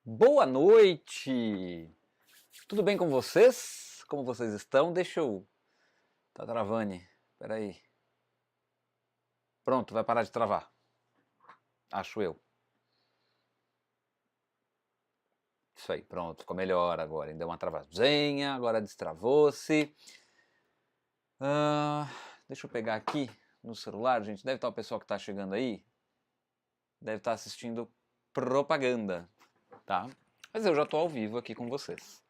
Boa noite! Tudo bem com vocês? Como vocês estão? Deixa eu... Tá travando. Espera aí. Pronto, vai parar de travar. Acho eu. Isso aí, pronto. Ficou melhor agora. Deu uma travadinha, agora destravou-se. Deixa eu pegar aqui no celular, gente. Deve estar o pessoal que está chegando aí. Deve estar assistindo propaganda, tá? Mas eu já estou ao vivo aqui com vocês.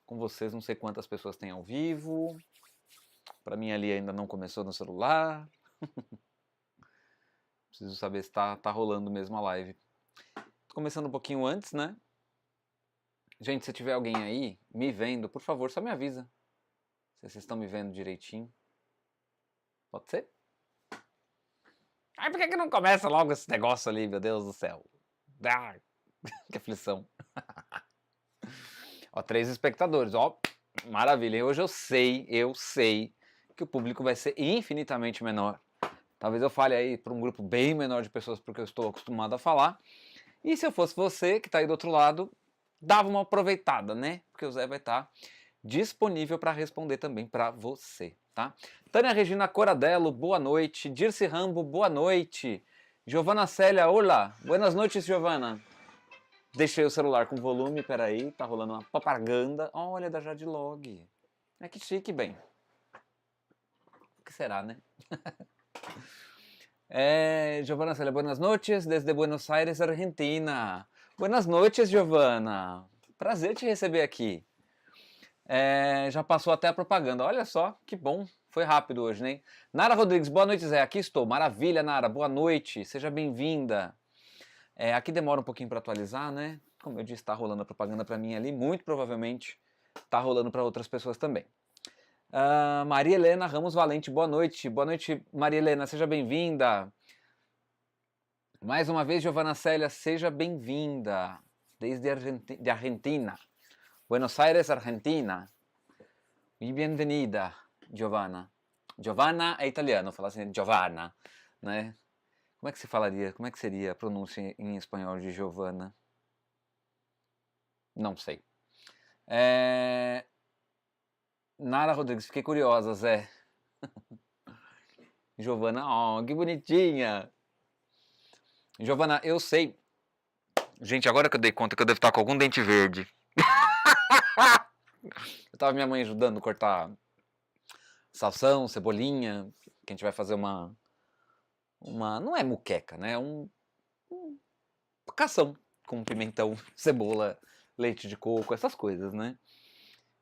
Com vocês, não sei quantas pessoas tem ao vivo. Para mim ali ainda não começou no celular. Preciso saber se tá rolando mesmo a live. Tô começando um pouquinho antes, né? Gente, se tiver alguém aí me vendo, por favor, só me avisa. Se vocês estão me vendo direitinho. Pode ser? Ai, por que não começa logo esse negócio ali, meu Deus do céu? Ah, que aflição. Ó, 3 espectadores, ó. Maravilha. E hoje eu sei que o público vai ser infinitamente menor. Talvez eu fale aí para um grupo bem menor de pessoas porque eu estou acostumado a falar. E se eu fosse você, que está aí do outro lado, dava uma aproveitada, né? Porque o Zé vai estar disponível para responder também para você, tá? Tânia Regina Coradello, boa noite. Dirce Rambo, boa noite. Giovana Célia, olá. Buenas noites, Giovana. Deixei o celular com volume, peraí, tá rolando uma propaganda. Olha, da Jadlog. É que chique, bem. O que será, né? Giovana Célia, buenas noches, desde Buenos Aires, Argentina. Buenas noites, Giovana. Prazer te receber aqui. Já passou até a propaganda. Olha só, que bom. Foi rápido hoje, né? Nara Rodrigues, boa noite, Zé. Aqui estou. Maravilha, Nara. Boa noite. Seja bem-vinda. Aqui demora um pouquinho para atualizar, né? Como eu disse, está rolando a propaganda para mim ali. Muito provavelmente está rolando para outras pessoas também. Maria Helena Ramos Valente, boa noite. Boa noite, Maria Helena. Seja bem-vinda. Mais uma vez, Giovana Célia, seja bem-vinda. Desde Argentina. Buenos Aires, Argentina. E bem-vinda, Giovanna. Giovanna é italiano, falar assim, Giovanna, né? Como é que se falaria, como é que seria a pronúncia em espanhol de Giovanna? Não sei. Nara Rodrigues, fiquei curiosa, Zé. Giovanna, oh, que bonitinha. Giovanna, eu sei. Gente, agora que eu dei conta que eu devo estar com algum dente verde. Eu tava minha mãe ajudando a cortar salsão, cebolinha, que a gente vai fazer uma não é muqueca, né? Um cação com pimentão, cebola, leite de coco, essas coisas, né?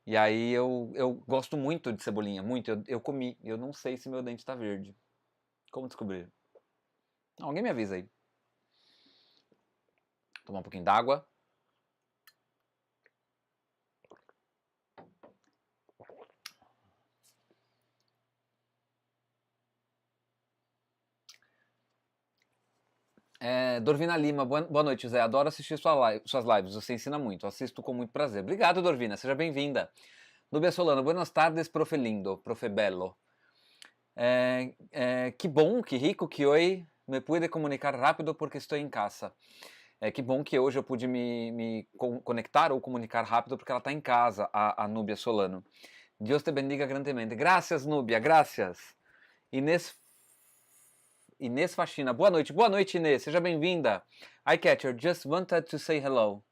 E aí eu gosto muito de cebolinha, muito. Eu comi, eu não sei se meu dente tá verde. Como descobrir? Alguém me avisa aí. Tomar um pouquinho d'água. Dorvina Lima, boa noite, Zé. Adoro assistir suas lives, você ensina muito. Assisto com muito prazer. Obrigado, Dorvina, seja bem-vinda. Nubia Solano, buenas tardes, profe lindo, profe bello. Que bom, que rico que hoje me pude comunicar rápido porque estou em casa. Que bom que hoje eu pude me conectar ou comunicar rápido porque ela está em casa, a Núbia Solano. Deus te bendiga grandemente. Graças, Núbia, graças. Inês Faxina, boa noite, Inês, seja bem-vinda. Hi, Catcher, just wanted to say hello.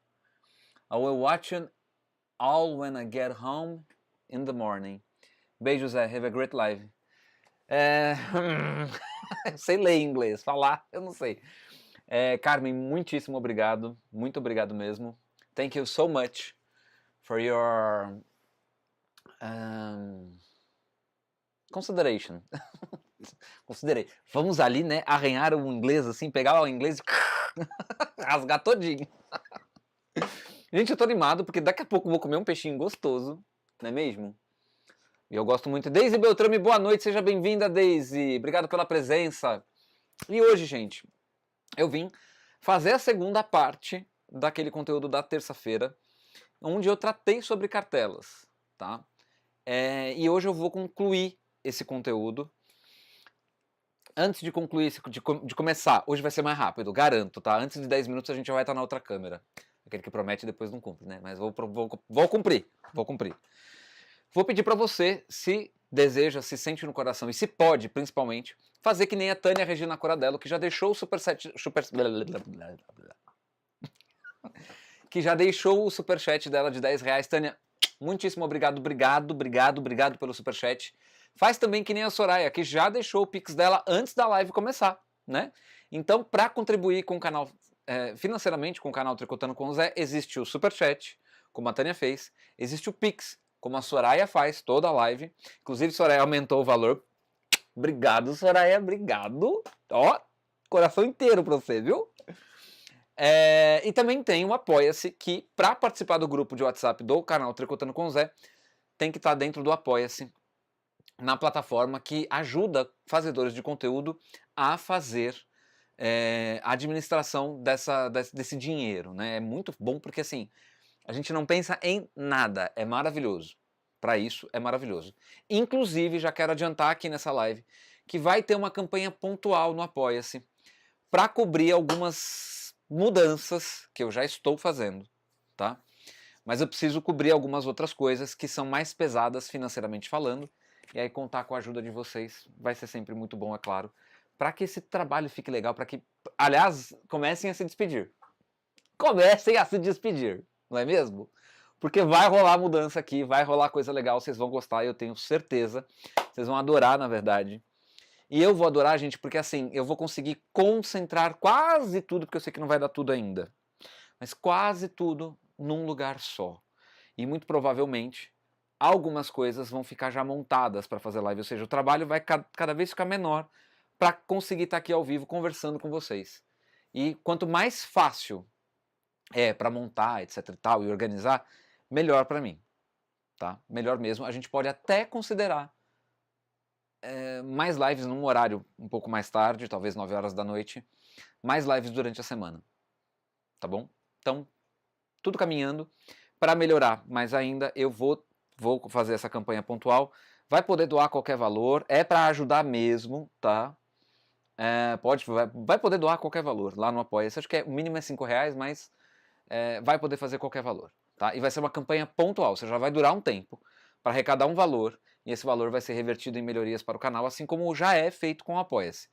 I will watch you all when I get home in the morning. Beijos, Zé, have a great life. Sei ler inglês, falar, eu não sei. Carmen, muitíssimo obrigado, muito obrigado mesmo. Thank you so much for your consideration. Considerei. Vamos ali, né, arranhar o inglês assim, pegar o inglês e rasgar todinho. Gente, eu tô animado porque daqui a pouco eu vou comer um peixinho gostoso, não é mesmo? E eu gosto muito. Deise Beltrame, boa noite, seja bem-vinda, Deise. Obrigado pela presença. E hoje, gente, eu vim fazer a segunda parte daquele conteúdo da terça-feira, onde eu tratei sobre cartelas, tá? E hoje eu vou concluir esse conteúdo. Antes de concluir, de começar, hoje vai ser mais rápido, garanto, tá? Antes de 10 minutos a gente já vai estar na outra câmera. Aquele que promete e depois não cumpre, né? Mas vou cumprir, vou cumprir. Vou pedir para você, se deseja, se sente no coração e se pode, principalmente, fazer que nem a Tânia Regina Coradello, que já deixou o que já deixou o superchat dela de R$10. Tânia, muitíssimo obrigado pelo superchat. Faz também que nem a Soraya, que já deixou o Pix dela antes da live começar, né? Então, para contribuir com o canal, financeiramente com o canal Tricotando com o Zé, existe o superchat, como a Tânia fez, existe o Pix, como a Soraya faz toda a live. Inclusive, Soraya aumentou o valor. Obrigado, Soraya, obrigado. Ó, coração inteiro pra você, viu? E também tem o Apoia-se, que para participar do grupo de WhatsApp do canal Tricotando com o Zé, tem que estar dentro do Apoia-se, na plataforma que ajuda fazedores de conteúdo a fazer a administração desse dinheiro, né? É muito bom porque, assim, a gente não pensa em nada, é maravilhoso. Para isso, é maravilhoso. Inclusive, já quero adiantar aqui nessa live que vai ter uma campanha pontual no Apoia-se para cobrir algumas mudanças que eu já estou fazendo, tá? Mas eu preciso cobrir algumas outras coisas que são mais pesadas financeiramente falando, e aí contar com a ajuda de vocês vai ser sempre muito bom, é claro, para que esse trabalho fique legal, para que, aliás, comecem a se despedir. Comecem a se despedir, não é mesmo? Porque vai rolar mudança aqui, vai rolar coisa legal, vocês vão gostar, eu tenho certeza. Vocês vão adorar, na verdade. E eu vou adorar, gente, porque assim, eu vou conseguir concentrar quase tudo, porque eu sei que não vai dar tudo ainda, mas quase tudo num lugar só. E muito provavelmente, algumas coisas vão ficar já montadas para fazer live, ou seja, o trabalho vai cada vez ficar menor para conseguir estar aqui ao vivo conversando com vocês. E quanto mais fácil para montar, etc e tal, e organizar, melhor para mim, tá? Melhor mesmo. A gente pode até considerar mais lives num horário um pouco mais tarde, talvez 9 horas da noite, mais lives durante a semana, tá bom? Então, tudo caminhando para melhorar, mas ainda eu vou fazer essa campanha pontual. Vai poder doar qualquer valor, é para ajudar mesmo, tá? Vai poder doar qualquer valor lá no Apoia-se. Acho que o mínimo é R$5, mas vai poder fazer qualquer valor, tá? E vai ser uma campanha pontual, ou seja, já vai durar um tempo para arrecadar um valor, e esse valor vai ser revertido em melhorias para o canal, assim como já é feito com o Apoia-se.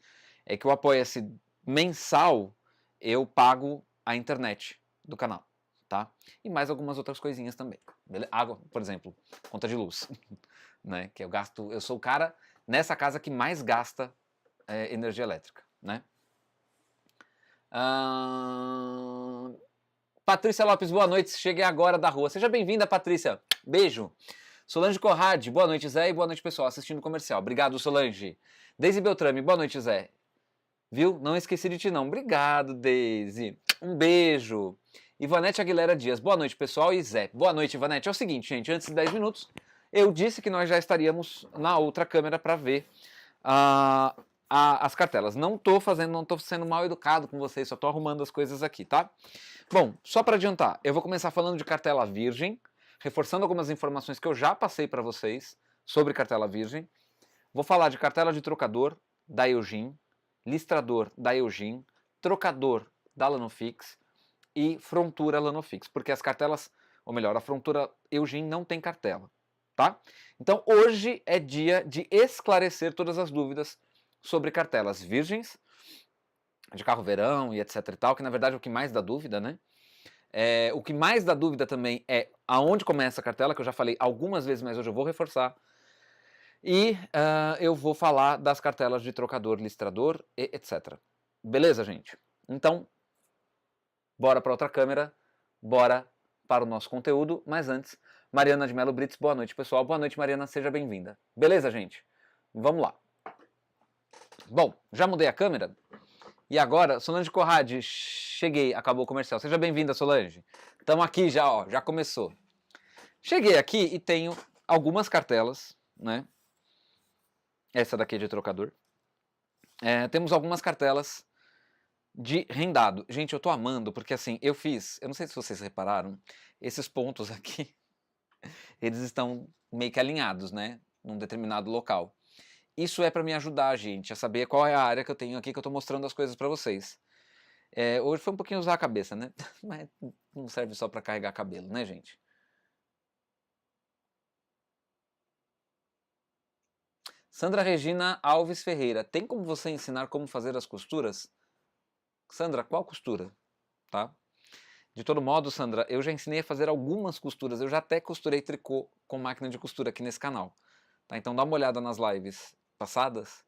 É que o Apoia-se mensal, eu pago a internet do canal, tá? E mais algumas outras coisinhas também. Água, por exemplo, conta de luz, né? Que eu sou o cara nessa casa que mais gasta energia elétrica, né? Patrícia Lopes, boa noite. Cheguei agora da rua. Seja bem-vinda, Patrícia. Beijo. Solange Corrade, boa noite, Zé, e boa noite, pessoal, assistindo o comercial. Obrigado, Solange. Deise Beltrame, boa noite, Zé. Viu? Não esqueci de ti, não. Obrigado, Deise. Um beijo. Ivanete Aguilera Dias, boa noite, pessoal, e Zé. Boa noite, Ivanete. É o seguinte, gente, antes de 10 minutos, eu disse que nós já estaríamos na outra câmera para ver as cartelas. Não tô sendo mal educado com vocês, só tô arrumando as coisas aqui, tá? Bom, só para adiantar, eu vou começar falando de cartela virgem, reforçando algumas informações que eu já passei para vocês sobre cartela virgem. Vou falar de cartela de trocador da Eugin, listrador da Eugin, trocador da Lanofix e frontura Lanofix, porque as cartelas, ou melhor, a frontura Eugin não tem cartela, tá? Então hoje é dia de esclarecer todas as dúvidas sobre cartelas virgens, de carro verão e etc e tal, que na verdade é o que mais dá dúvida, né? O que mais dá dúvida também é aonde começa a cartela, que eu já falei algumas vezes, mas hoje eu vou reforçar. E eu vou falar das cartelas de trocador, listrador e etc. Beleza, gente? Então, bora para outra câmera, bora para o nosso conteúdo, mas antes, Mariana de Melo Brits, boa noite, pessoal. Boa noite, Mariana, seja bem-vinda. Beleza, gente? Vamos lá. Bom, já mudei a câmera. E agora, Solange Corrade, cheguei, acabou o comercial. Seja bem-vinda, Solange. Estamos aqui já, ó, já começou. Cheguei aqui e tenho algumas cartelas, né? Essa daqui é de trocador. Temos algumas cartelas de rendado. Gente, eu tô amando, porque assim, eu não sei se vocês repararam, esses pontos aqui, eles estão meio que alinhados, né? Num determinado local. Isso é para me ajudar, gente, a saber qual é a área que eu tenho aqui, que eu tô mostrando as coisas para vocês. Hoje foi um pouquinho usar a cabeça, né? Mas não serve só para carregar cabelo, né, gente? Sandra Regina Alves Ferreira, tem como você ensinar como fazer as costuras? Sandra, qual costura? Tá? De todo modo, Sandra, eu já ensinei a fazer algumas costuras. Eu já até costurei tricô com máquina de costura aqui nesse canal. Tá? Então dá uma olhada nas lives passadas.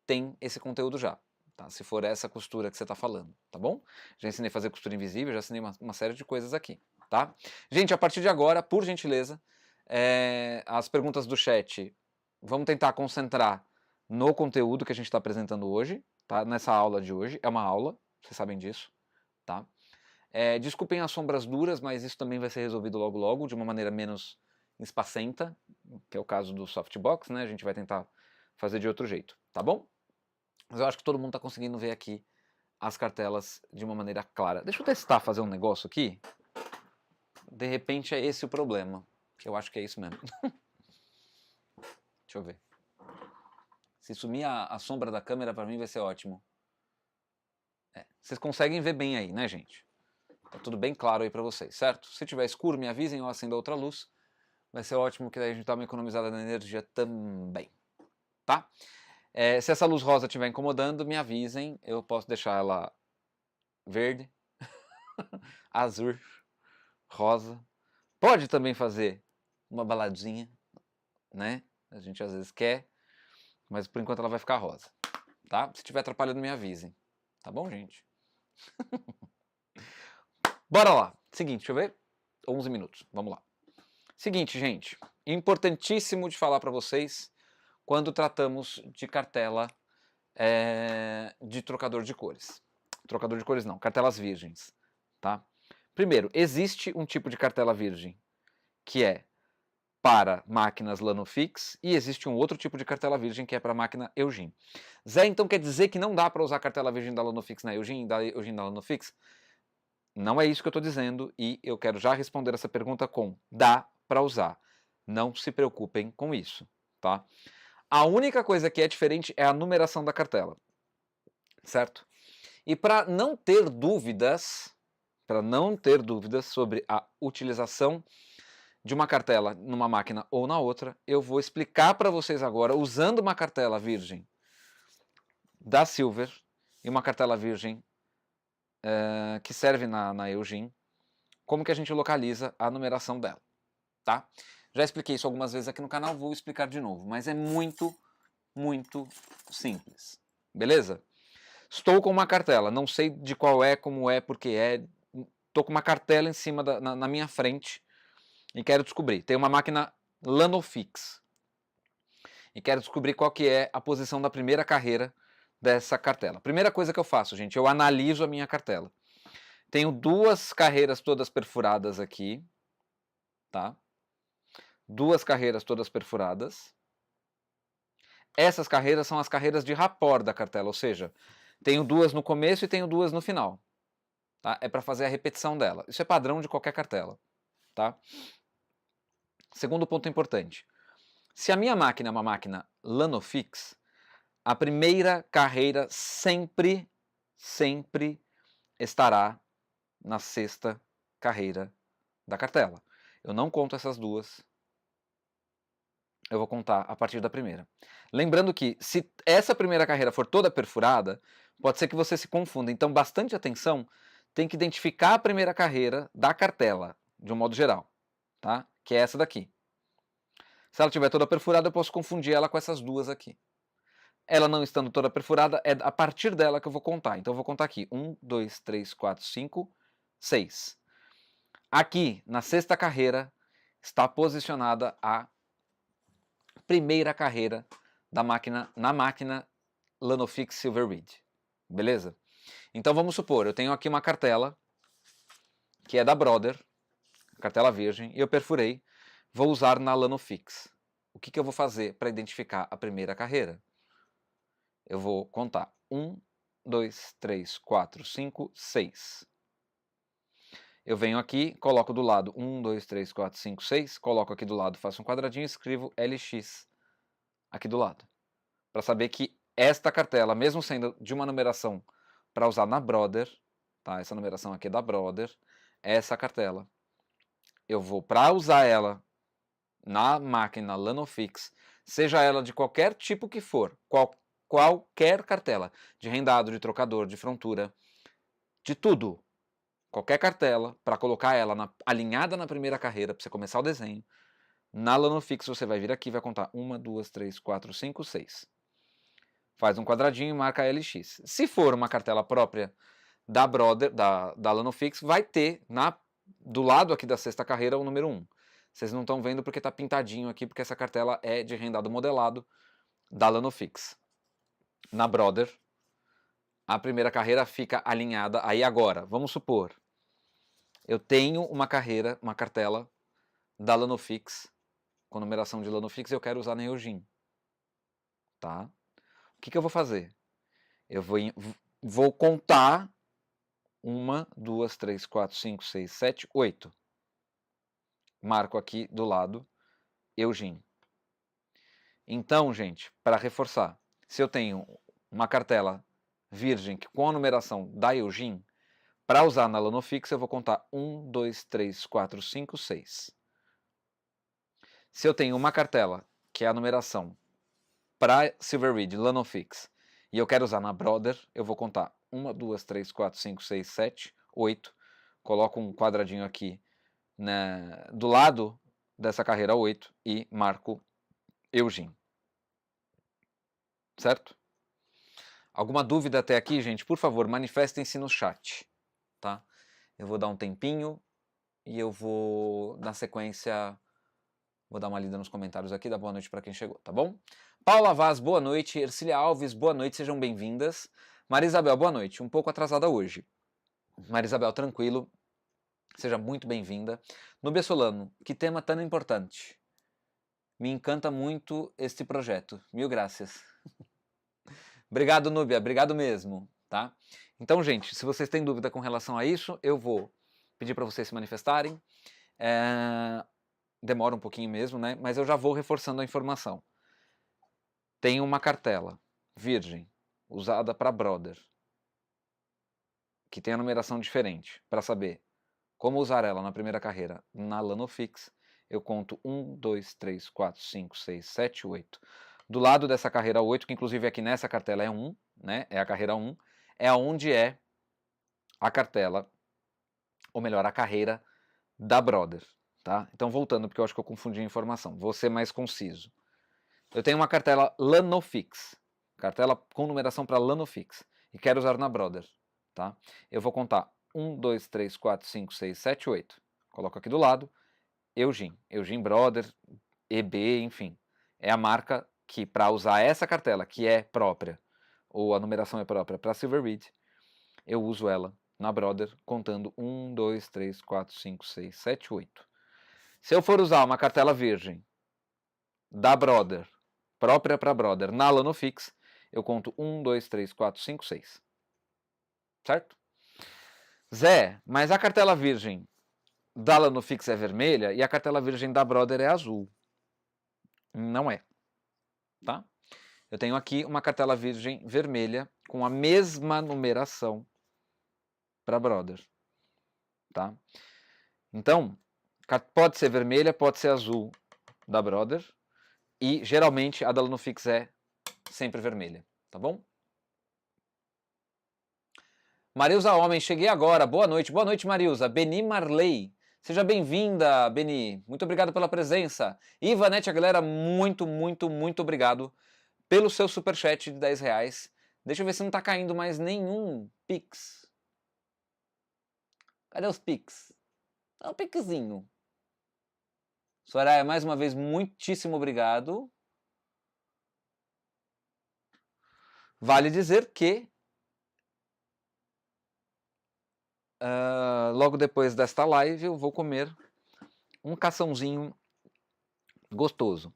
Tem esse conteúdo já. Tá? Se for essa costura que você está falando, tá bom? Já ensinei a fazer costura invisível, já ensinei uma série de coisas aqui. Tá? Gente, a partir de agora, por gentileza, as perguntas do chat, vamos tentar concentrar no conteúdo que a gente está apresentando hoje, tá? Nessa aula de hoje. É uma aula, vocês sabem disso. Tá? Desculpem as sombras duras, mas isso também vai ser resolvido logo logo, de uma maneira menos espacenta, que é o caso do softbox, né? A gente vai tentar fazer de outro jeito, tá bom? Mas eu acho que todo mundo está conseguindo ver aqui as cartelas de uma maneira clara. Deixa eu testar fazer um negócio aqui. De repente é esse o problema, que eu acho que é isso mesmo. Deixa eu ver. Se sumir a sombra da câmera, para mim vai ser ótimo. Vocês conseguem ver bem aí, né, gente? Tá tudo bem claro aí para vocês, certo? Se tiver escuro, me avisem, eu acendo outra luz. Vai ser ótimo, que daí a gente dá uma economizada na energia também, tá? Se essa luz rosa estiver incomodando, me avisem. Eu posso deixar ela verde, azul, rosa. Pode também fazer uma baladinha, né? A gente às vezes quer, mas por enquanto ela vai ficar rosa, tá? Se estiver atrapalhando, me avisem. Tá bom, gente? Bora lá. Seguinte, deixa eu ver. 11 minutos. Vamos lá. Seguinte, gente. Importantíssimo de falar para vocês quando tratamos de cartela de trocador de cores. Trocador de cores não, cartelas virgens. Tá? Primeiro, existe um tipo de cartela virgem que é para máquinas Lanofix e existe um outro tipo de cartela virgem que é para máquina Eugene. Zé, então quer dizer que não dá para usar a cartela virgem da Lanofix na Eugene e da Eugene na Lanofix? Não é isso que eu estou dizendo e eu quero já responder essa pergunta com dá para usar. Não se preocupem com isso, tá? A única coisa que é diferente é a numeração da cartela, certo? E para não ter dúvidas sobre a utilização de uma cartela numa máquina ou na outra, eu vou explicar para vocês agora, usando uma cartela virgem da Silver e uma cartela virgem que serve na Eugene, como que a gente localiza a numeração dela, tá? Já expliquei isso algumas vezes aqui no canal, vou explicar de novo, mas é muito, muito simples, beleza? Estou com uma cartela, não sei de qual é, como é, porque é, estou com uma cartela em cima na minha frente e quero descobrir. Tem uma máquina Lanofix e quero descobrir qual que é a posição da primeira carreira dessa cartela. Primeira coisa que eu faço, gente, eu analiso a minha cartela. Tenho duas carreiras todas perfuradas aqui, tá? Duas carreiras todas perfuradas. Essas carreiras são as carreiras de rapport da cartela, ou seja, tenho duas no começo e tenho duas no final. Tá? É para fazer a repetição dela. Isso é padrão de qualquer cartela. Tá? Segundo ponto importante. Se a minha máquina é uma máquina Lanofix, a primeira carreira sempre estará na sexta carreira da cartela. Eu não conto essas duas. Eu vou contar a partir da primeira. Lembrando que, se essa primeira carreira for toda perfurada, pode ser que você se confunda. Então, bastante atenção, tem que identificar a primeira carreira da cartela, de um modo geral, tá? Que é essa daqui. Se ela estiver toda perfurada, eu posso confundir ela com essas duas aqui. Ela não estando toda perfurada, é a partir dela que eu vou contar. Então, eu vou contar aqui. 1, 2, 3, 4, 5, 6. Aqui, na sexta carreira, está posicionada a primeira carreira da máquina, na máquina Lanofix Silver Reed. Beleza? Então vamos supor, eu tenho aqui uma cartela que é da Brother, cartela virgem, e eu perfurei, vou usar na Lanofix. O que eu vou fazer para identificar a primeira carreira? Eu vou contar 1, 2, 3, 4, 5, 6. Eu venho aqui, coloco do lado 1, 2, 3, 4, 5, 6, coloco aqui do lado, faço um quadradinho e escrevo LX aqui do lado. Para saber que esta cartela, mesmo sendo de uma numeração para usar na Brother, tá? Essa numeração aqui é da Brother, essa cartela. Eu vou, para usar ela na máquina Lanofix, seja ela de qualquer tipo que for, qualquer cartela, de rendado, de trocador, de frontura, de tudo, qualquer cartela, para colocar ela alinhada na primeira carreira, para você começar o desenho, na Lanofix você vai vir aqui e vai contar 1, 2, 3, 4, 5, 6. Faz um quadradinho e marca LX. Se for uma cartela própria da Brother, da Lanofix, vai ter do lado aqui da sexta carreira o número 1. Vocês não estão vendo porque está pintadinho aqui, porque essa cartela é de rendado modelado da Lanofix. Na Brother, a primeira carreira fica alinhada. Aí agora, vamos supor, eu tenho uma cartela da Lanofix, com numeração de Lanofix, eu quero usar na Eugene. Tá? O que eu vou fazer? Eu vou contar 1, 2, 3, 4, 5, 6, 7, 8. Marco aqui do lado Eugene. Então, gente, para reforçar, se eu tenho uma cartela virgem com a numeração da Eugene, para usar na Lanofix eu vou contar 1, 2, 3, 4, 5, 6. Se eu tenho uma cartela que é a numeração para Silver Reed Lanofix e eu quero usar na Brother, eu vou contar 1, 2, 3, 4, 5, 6, 7, 8. Coloco um quadradinho aqui do lado dessa carreira 8 e marco Eugene. Certo? Alguma dúvida até aqui, gente? Por favor, manifestem-se no chat. Tá? Eu vou dar um tempinho e eu vou, na sequência, vou dar uma lida nos comentários aqui, dar boa noite para quem chegou, tá bom? Paula Vaz, boa noite. Ercília Alves, boa noite, sejam bem-vindas. Maria Isabel, boa noite. Um pouco atrasada hoje. Maria Isabel, tranquilo. Seja muito bem-vinda. Núbia Solano, que tema tão importante. Me encanta muito este projeto. Mil graças. Obrigado, Núbia. Obrigado mesmo, tá? Então, gente, se vocês têm dúvida com relação a isso, eu vou pedir para vocês se manifestarem. Demora um pouquinho mesmo, né? Mas eu já vou reforçando a informação. Tem uma cartela virgem usada para Brother, que tem a numeração diferente. Para saber como usar ela na primeira carreira na Lanofix, eu conto 1, 2, 3, 4, 5, 6, 7, 8. Do lado dessa carreira 8, que inclusive aqui nessa cartela é 1, né? É a carreira 1, é onde é a cartela, ou melhor, a carreira da Brother, tá? Então voltando, porque eu acho que eu confundi a informação, vou ser mais conciso. Eu tenho uma cartela Lanofix, cartela com numeração para Lanofix, e quero usar na Brother, tá? Eu vou contar 1, 2, 3, 4, 5, 6, 7, 8. Coloco aqui do lado, Eugene Brother, EB, enfim. É a marca que, para usar essa cartela, que é própria, ou a numeração é própria para Silver Reed, eu uso ela na Brother, contando 1, 2, 3, 4, 5, 6, 7, 8. Se eu for usar uma cartela virgem da Brother, própria para Brother, na Lanofix, eu conto 1, 2, 3, 4, 5, 6. Certo? Zé, mas a cartela virgem da Lanofix é vermelha e a cartela virgem da Brother é azul. Não é. Tá? Eu tenho aqui uma cartela virgem vermelha com a mesma numeração para Brother. Tá? Então, pode ser vermelha, pode ser azul da Brother. E geralmente a da Lanofix é sempre vermelha. Tá bom? Marilza Homem, cheguei agora. Boa noite, Marilza. Beni Marley. Seja bem-vinda, Beni. Muito obrigado pela presença. Ivanete, a galera, muito, muito, muito obrigado pelo seu superchat de R$10. Deixa eu ver se não tá caindo mais nenhum Pix. Cadê os Pix? Dá um Pixzinho. Soraya, mais uma vez, muitíssimo obrigado. Vale dizer que logo depois desta live eu vou comer um caçãozinho gostoso.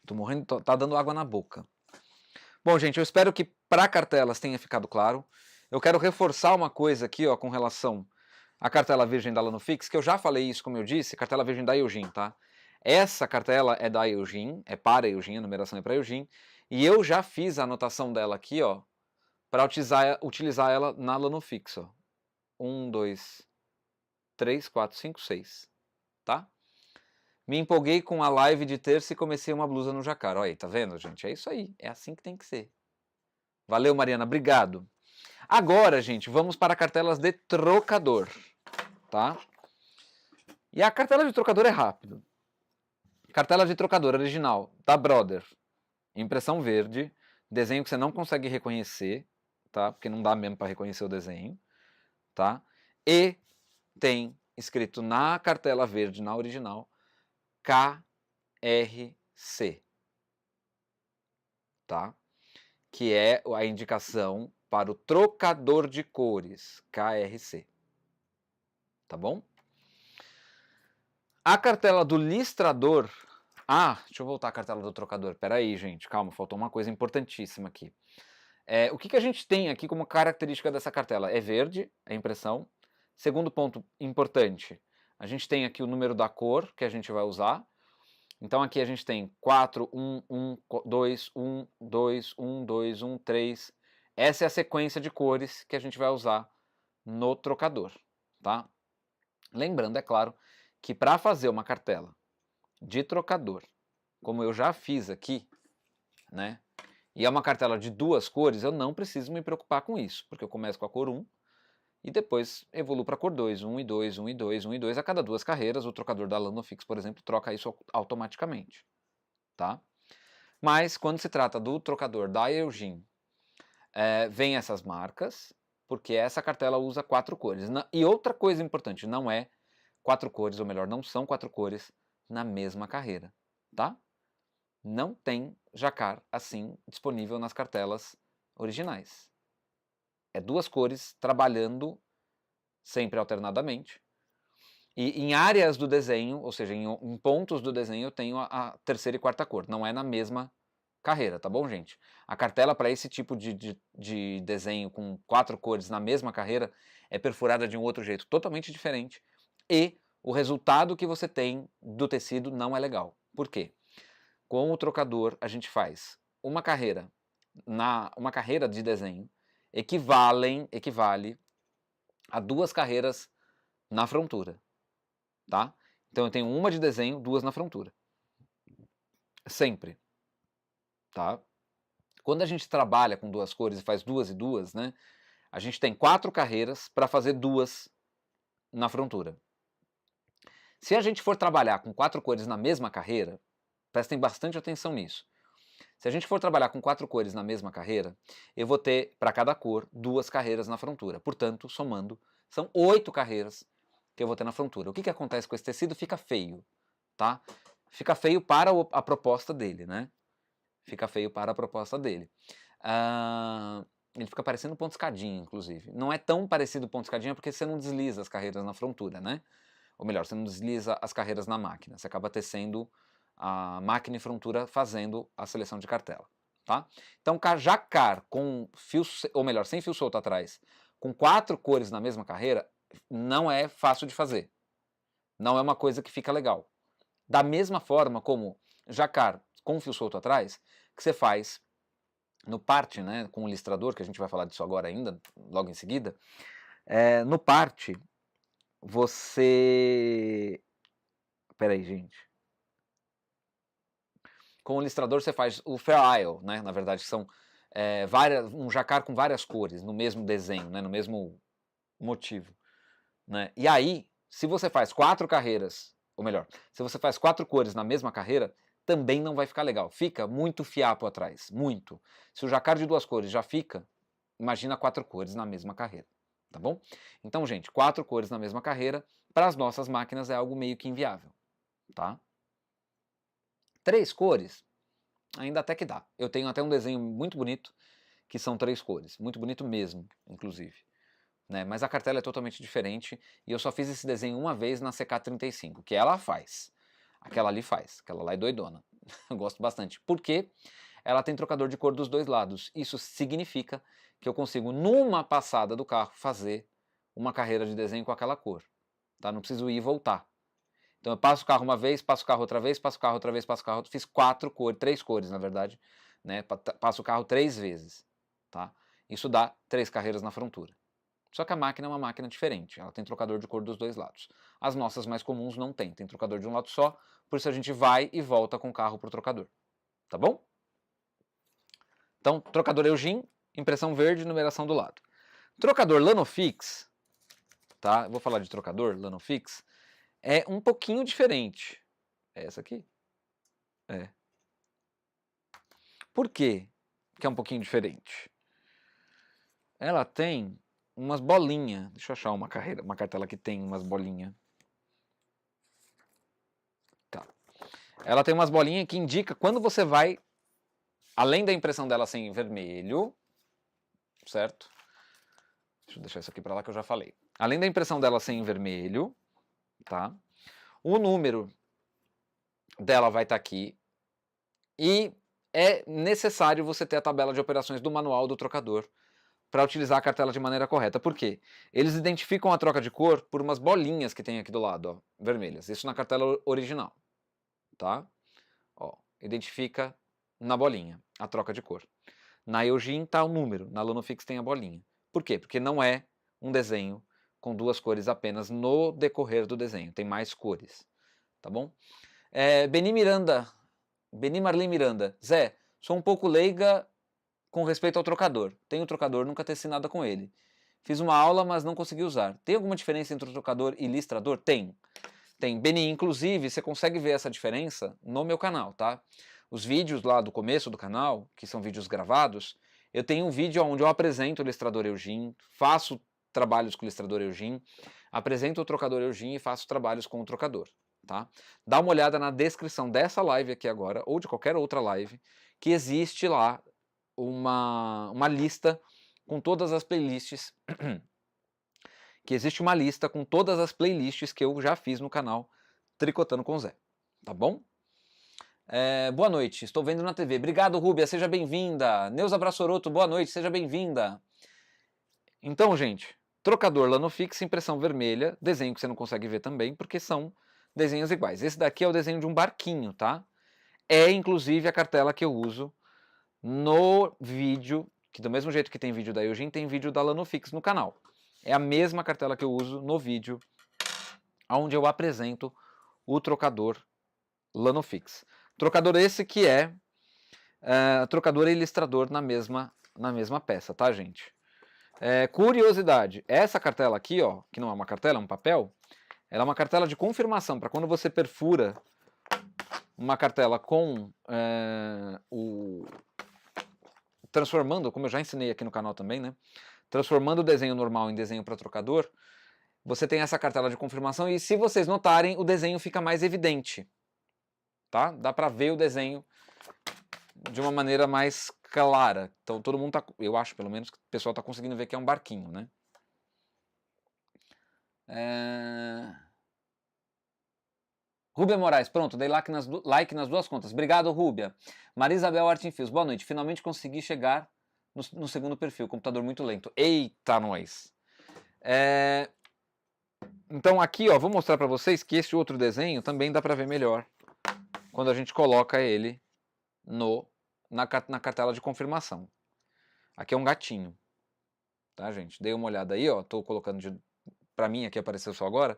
Tô morrendo, tá dando água na boca. Bom, gente, eu espero que para cartelas tenha ficado claro. Eu quero reforçar uma coisa aqui, ó, com relação à cartela virgem da Lanofix, que eu já falei isso, como eu disse, cartela virgem da Eugene, tá? Essa cartela é da Eugene, é para Eugene, a numeração é para Eugene, e eu já fiz a anotação dela aqui, ó, para utilizar ela na Lanofix, ó. 1, 2, 3, 4, 5, 6, tá? Me empolguei com a live de terça e comecei uma blusa no jacar. Olha aí, tá vendo, gente? É isso aí, é assim que tem que ser. Valeu, Mariana, obrigado. Agora, gente, vamos para cartelas de trocador, tá? E a cartela de trocador é rápido. Cartela de trocador original, da Brother. Impressão verde, desenho que você não consegue reconhecer, tá? Porque não dá mesmo para reconhecer o desenho, tá? E tem escrito na cartela verde, na original, KRC, tá? Que é a indicação para o trocador de cores, KRC. Tá bom? A cartela do listrador... deixa eu voltar à cartela do trocador. Pera aí, gente, calma, faltou uma coisa importantíssima aqui. O que a gente tem aqui como característica dessa cartela? É verde, a impressão. Segundo ponto importante, a gente tem aqui o número da cor que a gente vai usar. Então aqui a gente tem 4, 1, 1, 2, 1, 2, 1, 2, 1, 3. Essa é a sequência de cores que a gente vai usar no trocador, tá? Lembrando, é claro, que para fazer uma cartela de trocador, como eu já fiz aqui, né? E é uma cartela de duas cores, eu não preciso me preocupar com isso, porque eu começo com a cor 1 e depois evoluo para a cor 2, 1 e 2, 1 e 2, 1 e 2. A cada duas carreiras, o trocador da Landofix, por exemplo, troca isso automaticamente, tá? Mas quando se trata do trocador da Eugene, vem essas marcas, porque essa cartela usa 4 cores. E outra coisa importante, não é 4 cores, ou melhor, não são 4 cores na mesma carreira, tá? Não tem jacar assim disponível nas cartelas originais. É 2 cores trabalhando sempre alternadamente. E em áreas do desenho, ou seja, em pontos do desenho, eu tenho a terceira e quarta cor. Não é na mesma carreira, tá bom, gente? A cartela para esse tipo de desenho com 4 cores na mesma carreira é perfurada de um outro jeito totalmente diferente. E o resultado que você tem do tecido não é legal. Por quê? Com o trocador, a gente faz uma carreira de desenho equivale a 2 carreiras na frontura, tá? Então eu tenho uma de desenho, 2 na frontura. Sempre, tá? Quando a gente trabalha com 2 cores e faz 2 e 2, né? A gente tem 4 carreiras para fazer 2 na frontura. Se a gente for trabalhar com 4 cores na mesma carreira, prestem bastante atenção nisso. Se a gente for trabalhar com 4 cores na mesma carreira, eu vou ter, para cada cor, 2 carreiras na frontura. Portanto, somando, são 8 carreiras que eu vou ter na frontura. O que acontece com esse tecido? Fica feio, tá? Fica feio para a proposta dele, né? Fica feio para a proposta dele. Ele fica parecendo ponto escadinha, inclusive. Não é tão parecido ponto escadinha porque você não desliza as carreiras na frontura, né? Ou melhor, você não desliza as carreiras na máquina. Você acaba tecendo a máquina e frontura fazendo a seleção de cartela, tá? Então, jacar com fio, ou melhor, sem fio solto atrás, com 4 cores na mesma carreira, não é fácil de fazer. Não é uma coisa que fica legal. Da mesma forma como jacar com fio solto atrás, que você faz no parte, né, com o listrador, que a gente vai falar disso agora ainda, logo em seguida, no parte, você... Peraí, gente. Com o listrador você faz o Fair Isle, né? Na verdade, são um jacar com várias cores no mesmo desenho, né? No mesmo motivo, né? E aí, se você faz 4 carreiras, ou melhor, se você faz 4 cores na mesma carreira, também não vai ficar legal. Fica muito fiapo atrás, muito. Se o jacar de 2 cores já fica, imagina 4 cores na mesma carreira, tá bom? Então, gente, 4 cores na mesma carreira, para as nossas máquinas é algo meio que inviável, tá? 3 cores, ainda até que dá. Eu tenho até um desenho muito bonito, que são 3 cores. Muito bonito mesmo, inclusive. Né? Mas a cartela é totalmente diferente, e eu só fiz esse desenho uma vez na CK35, que ela faz. Aquela ali faz, aquela lá é doidona. Eu gosto bastante. Porque ela tem trocador de cor dos dois lados. Isso significa que eu consigo, numa passada do carro, fazer uma carreira de desenho com aquela cor. Tá? Não preciso ir e voltar. Então eu passo o carro uma vez, passo o carro outra vez, passo o carro outra vez, passo o carro... Fiz 4 cores, 3 cores na verdade, né? Passo o carro 3 vezes, tá? Isso dá 3 carreiras na frontura, Só que a máquina é uma máquina diferente, ela tem trocador de cor dos dois lados. As nossas mais comuns não tem trocador de um lado só, por isso a gente vai e volta com o carro pro trocador, tá bom? Então, trocador Eugene, impressão verde, numeração do lado. Trocador Lanofix, tá? Eu vou falar de trocador Lanofix, é um pouquinho diferente. É essa aqui? É. Por quê que é um pouquinho diferente? Ela tem umas bolinhas. Deixa eu achar uma cartela que tem umas bolinhas. Tá. Ela tem umas bolinhas que indica quando você vai, além da impressão dela ser em vermelho, certo? Deixa eu deixar isso aqui para lá que eu já falei. Além da impressão dela ser em vermelho, tá? O número dela vai estar aqui e é necessário você ter a tabela de operações do manual do trocador para utilizar a cartela de maneira correta. Por quê? Eles identificam a troca de cor por umas bolinhas que tem aqui do lado, ó, vermelhas. Isso na cartela original, tá? Ó, identifica na bolinha a troca de cor. Na Eugene tá o número, na Lanofix tem a bolinha. Por quê? Porque não é um desenho com duas cores apenas no decorrer do desenho, tem mais cores, tá bom? Beni Marlene Miranda, Zé, sou um pouco leiga com respeito ao trocador. Tenho trocador, nunca teci nada com ele. Fiz uma aula, mas não consegui usar. Tem alguma diferença entre o trocador e listrador? Tem. Tem. Beni, inclusive, você consegue ver essa diferença no meu canal, tá? Os vídeos lá do começo do canal, que são vídeos gravados, eu tenho um vídeo onde eu apresento o listrador Eugene, faço trabalhos com o listrador Eugene, apresento o trocador Eugene e faço trabalhos com o trocador, tá? Dá uma olhada na descrição dessa live aqui agora, ou de qualquer outra live, que existe lá uma lista com todas as playlists que existe uma lista com todas as playlists que eu já fiz no canal Tricotando com Zé, tá bom? Boa noite, estou vendo na TV. Obrigado, Rúbia, seja bem-vinda. Neuza Brassoroto, boa noite, seja bem-vinda. Então, gente, trocador Lanofix, impressão vermelha, desenho que você não consegue ver também, porque são desenhos iguais. Esse daqui é o desenho de um barquinho, tá? É, inclusive, a cartela que eu uso no vídeo, que do mesmo jeito que tem vídeo da Eugene, tem vídeo da Lanofix no canal. É a mesma cartela que eu uso no vídeo onde eu apresento o trocador Lanofix. Trocador esse que é trocador e ilustrador na mesma peça, tá, gente? Curiosidade, essa cartela aqui, ó, que não é uma cartela, é um papel, ela é uma cartela de confirmação, para quando você perfura uma cartela com transformando, como eu já ensinei aqui no canal também, né? Transformando o desenho normal em desenho para trocador, você tem essa cartela de confirmação e, se vocês notarem, o desenho fica mais evidente, tá? Dá para ver o desenho de uma maneira mais clara. Então todo mundo tá, eu acho pelo menos que o pessoal tá conseguindo ver que é um barquinho, né? Rúbia Moraes, pronto, dei like nas duas contas. Obrigado, Rúbia. Maria Isabel Artinfios, boa noite. Finalmente consegui chegar no segundo perfil, computador muito lento. Eita, nós! Então aqui, ó, vou mostrar para vocês que esse outro desenho também dá para ver melhor quando a gente coloca ele na cartela de confirmação. Aqui é um gatinho, tá, gente? Dei uma olhada aí, ó, tô colocando para mim aqui, apareceu só agora.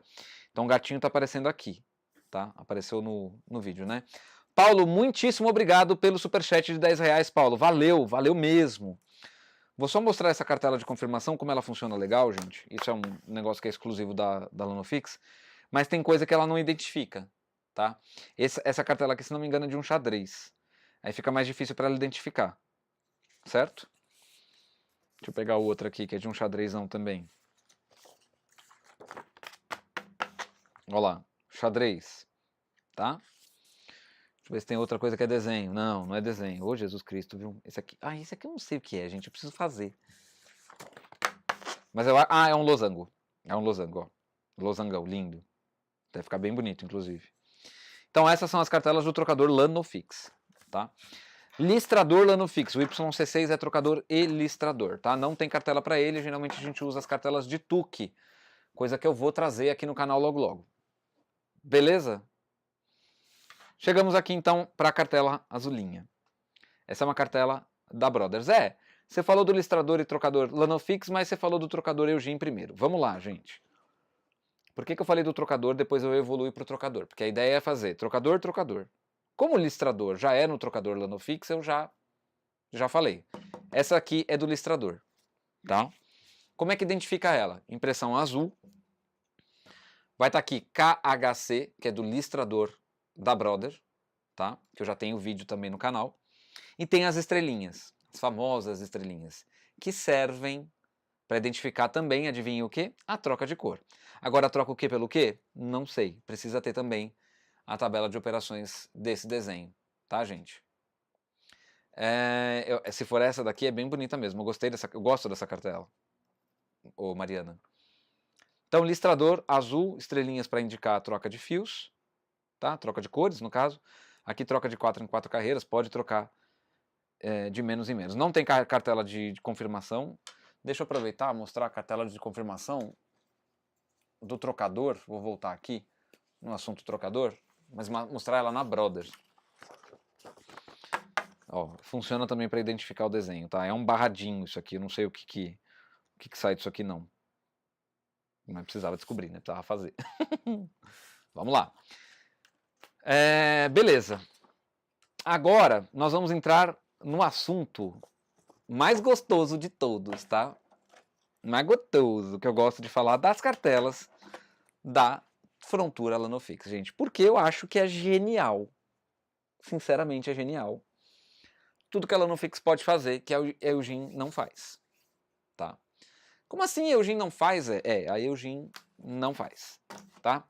Então o gatinho tá aparecendo aqui, tá? Apareceu no vídeo, né? Paulo, muitíssimo obrigado pelo superchat de R$10, Paulo. Valeu, valeu mesmo. Vou só mostrar essa cartela de confirmação, como ela funciona legal, gente. Isso é um negócio que é exclusivo da Lanofix, mas tem coisa que ela não identifica, tá? Essa cartela aqui, se não me engano, é de um xadrez. Aí fica mais difícil para ela identificar, certo? Deixa eu pegar o outro aqui, que é de um xadrezão também. Olha lá, xadrez, tá? Deixa eu ver se tem outra coisa que é desenho. Não, não é desenho. Ô, Jesus Cristo, viu? Esse aqui eu não sei o que é, gente. Eu preciso fazer. Mas é um losango. É um losango, ó. Losangão, lindo. Deve ficar bem bonito, inclusive. Então essas são as cartelas do trocador Lanofix, tá? Listrador Lanofix, o YC6 é trocador e listrador, tá? Não tem cartela para ele, geralmente a gente usa as cartelas de Tuque, coisa que eu vou trazer aqui no canal logo logo. Beleza? Chegamos aqui então para a cartela azulinha. Essa é uma cartela da Brothers. Você falou do listrador e trocador Lanofix, mas você falou do trocador Eugene primeiro. Vamos lá, gente. Por que eu falei do trocador, depois eu evoluí para o trocador? Porque a ideia é fazer trocador, trocador. Como o listrador já é no trocador Lanofix, eu já falei. Essa aqui é do listrador, tá? Como é que identifica ela? Impressão azul. Vai estar aqui KHC, que é do listrador da Brother, tá? Que eu já tenho vídeo também no canal. E tem as estrelinhas, as famosas estrelinhas, que servem para identificar também, adivinha o quê? A troca de cor. Agora, troca o quê pelo quê? Não sei. Precisa ter também a tabela de operações desse desenho, tá, gente? Se for essa daqui, é bem bonita mesmo. Eu gosto dessa cartela, ô Mariana. Então, listrador azul, estrelinhas para indicar a troca de fios, tá? Troca de cores, no caso. Aqui troca de 4 em 4 carreiras, pode trocar de menos em menos. Não tem cartela de confirmação. Deixa eu aproveitar e mostrar a cartela de confirmação do trocador. Vou voltar aqui no assunto trocador, mas mostrar ela na Brother. Ó, funciona também para identificar o desenho, tá? É um barradinho isso aqui, eu não sei o que sai disso aqui não. Mas precisava descobrir, né? Precisava fazer. Vamos lá. Beleza. Agora nós vamos entrar no assunto mais gostoso de todos, tá? Mais gostoso, que eu gosto de falar das cartelas da Frontura Lanofix, gente. Porque eu acho que é genial. Sinceramente, é genial. Tudo que a Lanofix pode fazer, que a Eugene não faz, tá? Como assim a Eugene não faz? A Eugene não faz, tá?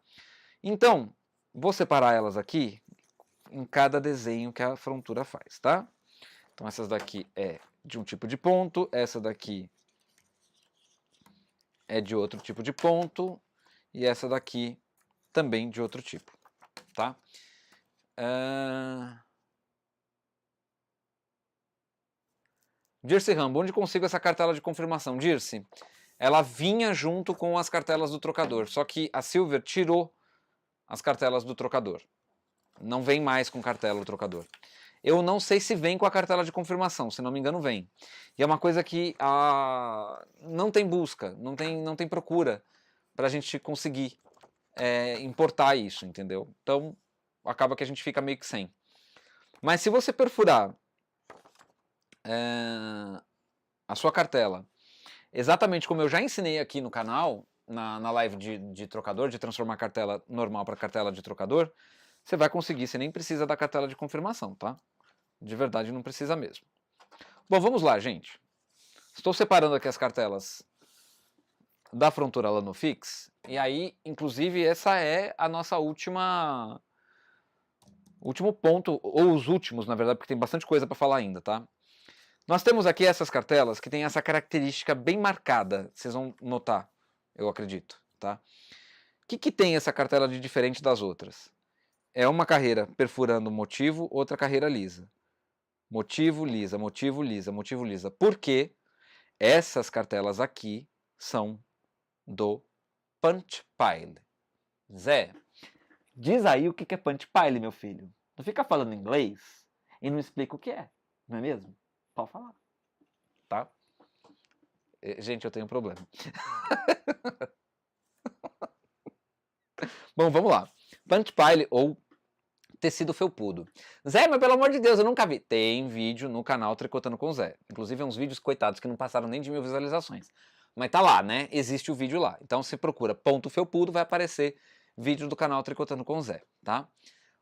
Então, vou separar elas aqui em cada desenho que a Frontura faz, tá? Então, essas daqui é de um tipo de ponto, essa daqui é de outro tipo de ponto, e essa daqui também de outro tipo, tá? Dirce Rambo, onde consigo essa cartela de confirmação? Dirce, ela vinha junto com as cartelas do trocador, só que a Silver tirou as cartelas do trocador. Não vem mais com cartela do trocador. Eu não sei se vem com a cartela de confirmação, se não me engano vem. E é uma coisa que não tem busca, não tem procura para a gente conseguir importar isso, entendeu? Então acaba que a gente fica meio que sem. Mas se você perfurar a sua cartela, exatamente como eu já ensinei aqui no canal, na live de trocador, de transformar a cartela normal para cartela de trocador, você vai conseguir, você nem precisa da cartela de confirmação, tá? De verdade não precisa mesmo. Bom, vamos lá, gente. Estou separando aqui as cartelas da Frontura Lanofix, e aí, inclusive, essa é a nossa último ponto, ou os últimos, na verdade, porque tem bastante coisa para falar ainda, tá? Nós temos aqui essas cartelas que tem essa característica bem marcada, vocês vão notar, eu acredito, tá? O que tem essa cartela de diferente das outras? É uma carreira perfurando motivo, outra carreira lisa. Motivo, lisa, motivo, lisa, motivo, lisa. Por quê? Essas cartelas aqui são do Punch Pile. Zé, diz aí o que é Punch Pile, meu filho. Não fica falando inglês e não explica o que é, não é mesmo? Pode falar, tá? Gente, eu tenho um problema. Bom, vamos lá. Punch Pile ou tecido felpudo. Zé, mas pelo amor de Deus, eu nunca vi. Tem vídeo no canal Tricotando com o Zé. Inclusive, é uns vídeos coitados que não passaram nem de 1000 visualizações. Mas tá lá, né? Existe o vídeo lá. Então, se procura ponto felpudo, vai aparecer vídeo do canal Tricotando com o Zé, tá?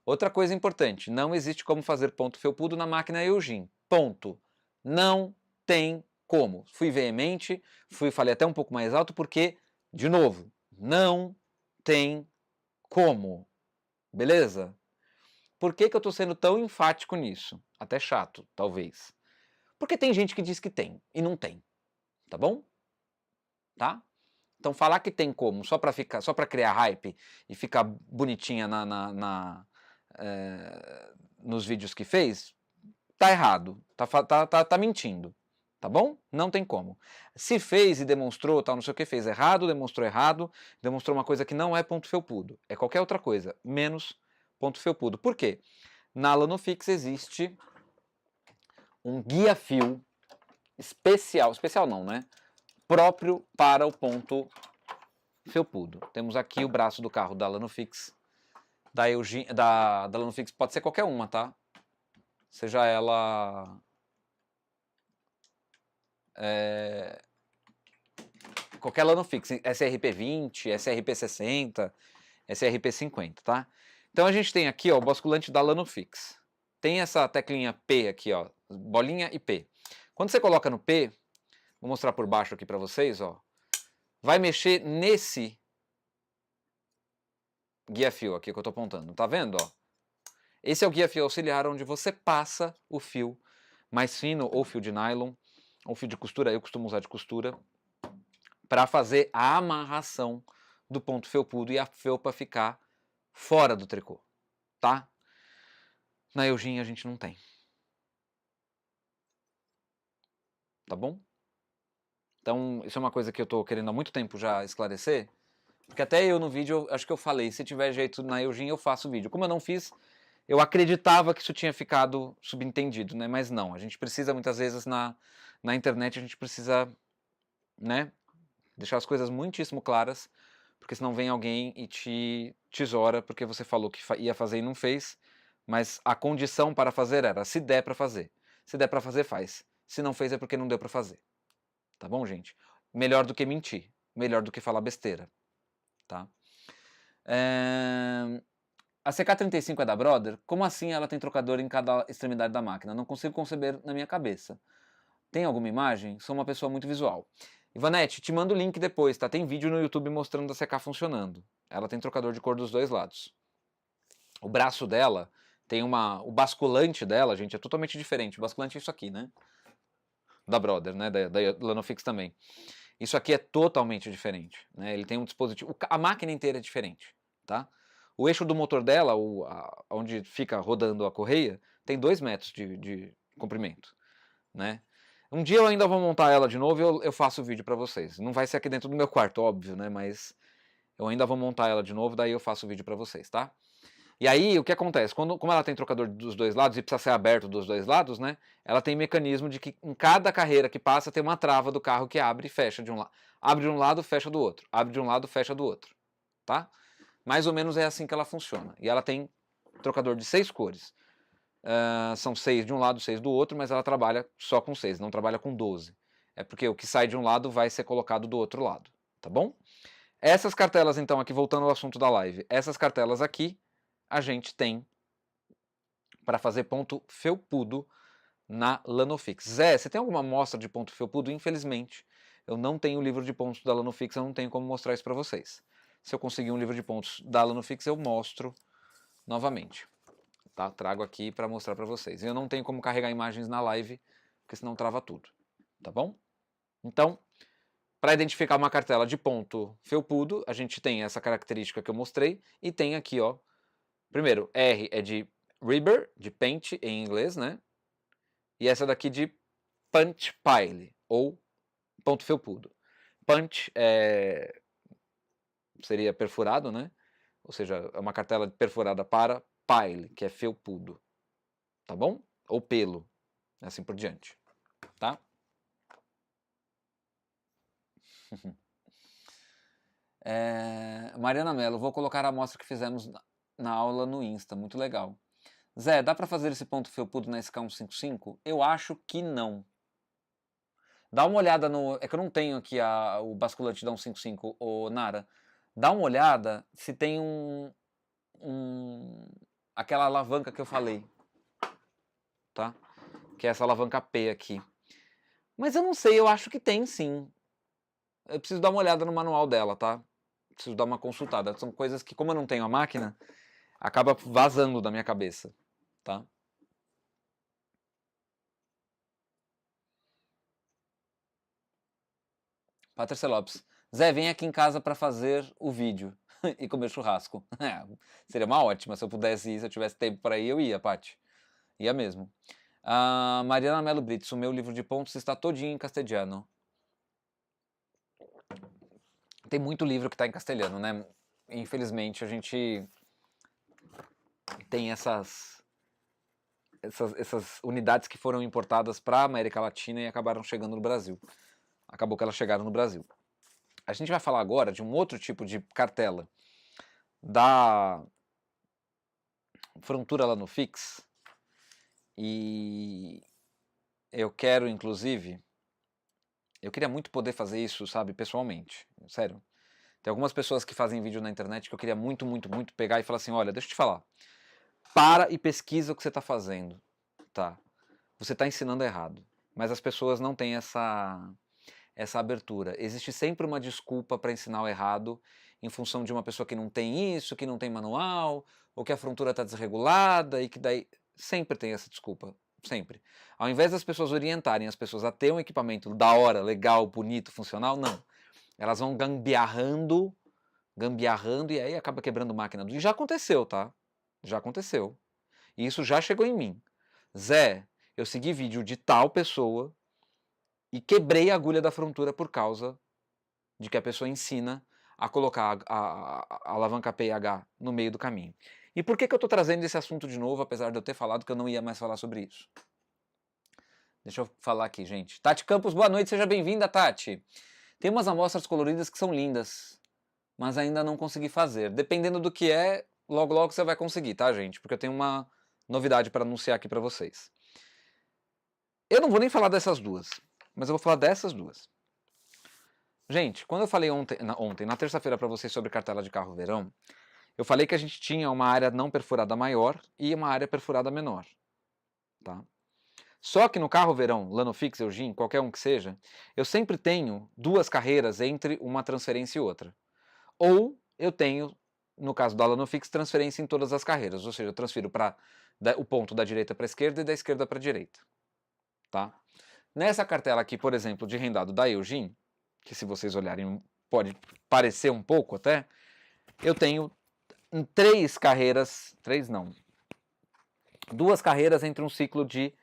Outra coisa importante, não existe como fazer ponto felpudo na máquina Eugene. Ponto. Não tem como. Fui veemente, falei até um pouco mais alto, porque, de novo, não tem como. Beleza? Por que eu estou sendo tão enfático nisso? Até chato, talvez. Porque tem gente que diz que tem e não tem. Tá bom? Tá? Então falar que tem como só para criar hype e ficar bonitinha nos vídeos que fez, tá errado. Tá mentindo. Tá bom? Não tem como. Se fez e demonstrou, tal, não sei o que, fez errado, demonstrou uma coisa que não é ponto felpudo. É qualquer outra coisa, menos ponto felpudo. Por quê? Na Lanofix existe um guia-fio especial não, né? Próprio para o ponto felpudo. Temos aqui o braço do carro da Lanofix, da Lanofix, pode ser qualquer uma, tá? Seja ela qualquer Lanofix, SRP20, SRP60, SRP50, tá? Então a gente tem aqui, ó, o basculante da Lanofix. Tem essa teclinha P aqui, ó, bolinha e P. Quando você coloca no P, vou mostrar por baixo aqui para vocês, ó, vai mexer nesse guia-fio aqui que eu tô apontando, tá vendo, ó? Esse é o guia-fio auxiliar onde você passa o fio mais fino, ou fio de nylon, ou fio de costura, eu costumo usar de costura, para fazer a amarração do ponto felpudo e a felpa ficar fora do tricô, tá? Na Eugene a gente não tem. Tá bom? Então, isso é uma coisa que eu tô querendo há muito tempo já esclarecer, porque até eu no vídeo, acho que eu falei, se tiver jeito na Eugene eu faço o vídeo. Como eu não fiz, eu acreditava que isso tinha ficado subentendido, né? Mas não, a gente precisa muitas vezes na internet, a gente precisa, né, deixar as coisas muitíssimo claras, porque senão vem alguém e te tesoura porque você falou que ia fazer e não fez, mas a condição para fazer era, se der para fazer. Se der para fazer, faz. Se não fez é porque não deu para fazer. Tá bom, gente? Melhor do que mentir, melhor do que falar besteira, tá? A CK35 é da Brother? Como assim ela tem trocador em cada extremidade da máquina? Não consigo conceber na minha cabeça. Tem alguma imagem? Sou uma pessoa muito visual. Ivanete, te mando o link depois, tá? Tem vídeo no YouTube mostrando a CK funcionando. Ela tem trocador de cor dos dois lados. O braço dela tem o basculante dela, gente, é totalmente diferente. O basculante é isso aqui, né? Da Brother, né? Da Lanofix também. Isso aqui é totalmente diferente, né? Ele tem um dispositivo... A máquina inteira é diferente, tá? O eixo do motor dela, onde fica rodando a correia, tem 2 metros de comprimento, né? Um dia eu ainda vou montar ela de novo e eu faço o vídeo pra vocês. Não vai ser aqui dentro do meu quarto, óbvio, né? Mas eu ainda vou montar ela de novo, daí eu faço o vídeo pra vocês, tá? E aí, o que acontece? Como ela tem trocador dos dois lados e precisa ser aberto dos dois lados, né? Ela tem mecanismo de que em cada carreira que passa tem uma trava do carro que abre e fecha de um lado. Abre de um lado, fecha do outro. Abre de um lado, fecha do outro. Tá? Mais ou menos é assim que ela funciona. E ela tem trocador de 6 cores. São 6 de um lado, 6 do outro, mas ela trabalha só com 6, não trabalha com 12. É porque o que sai de um lado vai ser colocado do outro lado, tá bom? Essas cartelas, então, aqui voltando ao assunto da live, essas cartelas aqui, a gente tem para fazer ponto felpudo na Lanofix. Zé, você tem alguma amostra de ponto felpudo? Infelizmente, eu não tenho o livro de pontos da Lanofix, eu não tenho como mostrar isso para vocês. Se eu conseguir um livro de pontos da Lanofix, eu mostro novamente. Tá? Trago aqui para mostrar para vocês. Eu não tenho como carregar imagens na live, porque senão trava tudo. Tá bom? Então, para identificar uma cartela de ponto felpudo, a gente tem essa característica que eu mostrei, e tem aqui, ó, primeiro, R é de ribber, de pente em inglês, né? E essa daqui de punch pile, ou ponto felpudo. Punch seria perfurado, né? Ou seja, é uma cartela perfurada para pile, que é felpudo. Tá bom? Ou pelo, assim por diante. Tá? Mariana Mello, vou colocar a amostra que fizemos na aula no Insta, muito legal. Zé, dá para fazer esse ponto felpudo na SK155? Eu acho que não. Dá uma olhada no... É que eu não tenho aqui o basculante da 155, ô Nara. Dá uma olhada se tem aquela alavanca que eu falei. Tá? Que é essa alavanca P aqui. Mas eu não sei, eu acho que tem sim. Eu preciso dar uma olhada no manual dela, tá? Preciso dar uma consultada. São coisas que, como eu não tenho a máquina, acaba vazando da minha cabeça, tá? Patrícia Lopes. Zé, vem aqui em casa para fazer o vídeo e comer churrasco. Seria uma ótima. Se eu pudesse ir, se eu tivesse tempo para ir, eu ia, Paty. Ia mesmo. Mariana Melo Brits, o meu livro de pontos está todinho em castelhano. Tem muito livro que está em castelhano, né? Infelizmente, a gente tem essas essas unidades que foram importadas para a América Latina e acabaram chegando no Brasil. Acabou que elas chegaram no Brasil. A gente vai falar agora de um outro tipo de cartela da Frontura lá no Fix. E eu quero, inclusive, eu queria muito poder fazer isso, sabe, pessoalmente. Sério. Tem algumas pessoas que fazem vídeo na internet que eu queria muito, muito, muito pegar e falar assim, olha, deixa eu te falar. Para e pesquisa o que você está fazendo, tá? Você está ensinando errado. Mas as pessoas não têm essa abertura. Existe sempre uma desculpa para ensinar o errado em função de uma pessoa que não tem isso, que não tem manual, ou que a frontura está desregulada e que daí... Sempre tem essa desculpa. Sempre. Ao invés das pessoas orientarem as pessoas a ter um equipamento da hora, legal, bonito, funcional, não. Elas vão gambiarrando, e aí acaba quebrando máquina. E já aconteceu, tá? Já aconteceu. E isso já chegou em mim. Zé, eu segui vídeo de tal pessoa e quebrei a agulha da frontura por causa de que a pessoa ensina a colocar a alavanca P e H no meio do caminho. E por que eu estou trazendo esse assunto de novo, apesar de eu ter falado que eu não ia mais falar sobre isso? Deixa eu falar aqui, gente. Tati Campos, boa noite, seja bem-vinda, Tati. Tem umas amostras coloridas que são lindas, mas ainda não consegui fazer. Dependendo do que é, logo logo você vai conseguir, tá, gente? Porque eu tenho uma novidade para anunciar aqui para vocês. Eu não vou nem falar dessas duas, mas eu vou falar dessas duas. Gente, quando eu falei ontem na terça-feira para vocês sobre cartela de carro verão, eu falei que a gente tinha uma área não perfurada maior e uma área perfurada menor, tá? Só que no carro verão, Lanofix, Eugene, qualquer um que seja, eu sempre tenho duas carreiras entre uma transferência e outra. Ou eu tenho, no caso da Lanofix, transferência em todas as carreiras, ou seja, eu transfiro para o ponto da direita para a esquerda e da esquerda para a direita, tá? Nessa cartela aqui, por exemplo, de rendado da Eugene, que se vocês olharem pode parecer um pouco até, eu tenho duas carreiras entre um ciclo de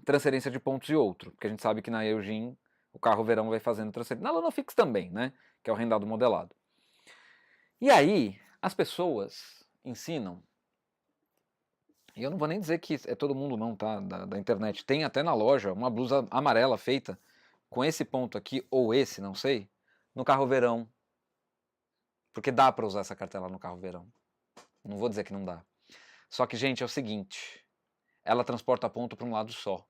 transferência de pontos e outro, porque a gente sabe que na Eugene o carro verão vai fazendo transferência, na Lanofix também, né, que é o rendado modelado. E aí, as pessoas ensinam, e eu não vou nem dizer que é todo mundo não, tá, da internet, tem até na loja uma blusa amarela feita com esse ponto aqui, ou esse, não sei, no carro verão. Porque dá para usar essa cartela no carro verão. Não vou dizer que não dá. Só que, gente, é o seguinte, ela transporta ponto para um lado só.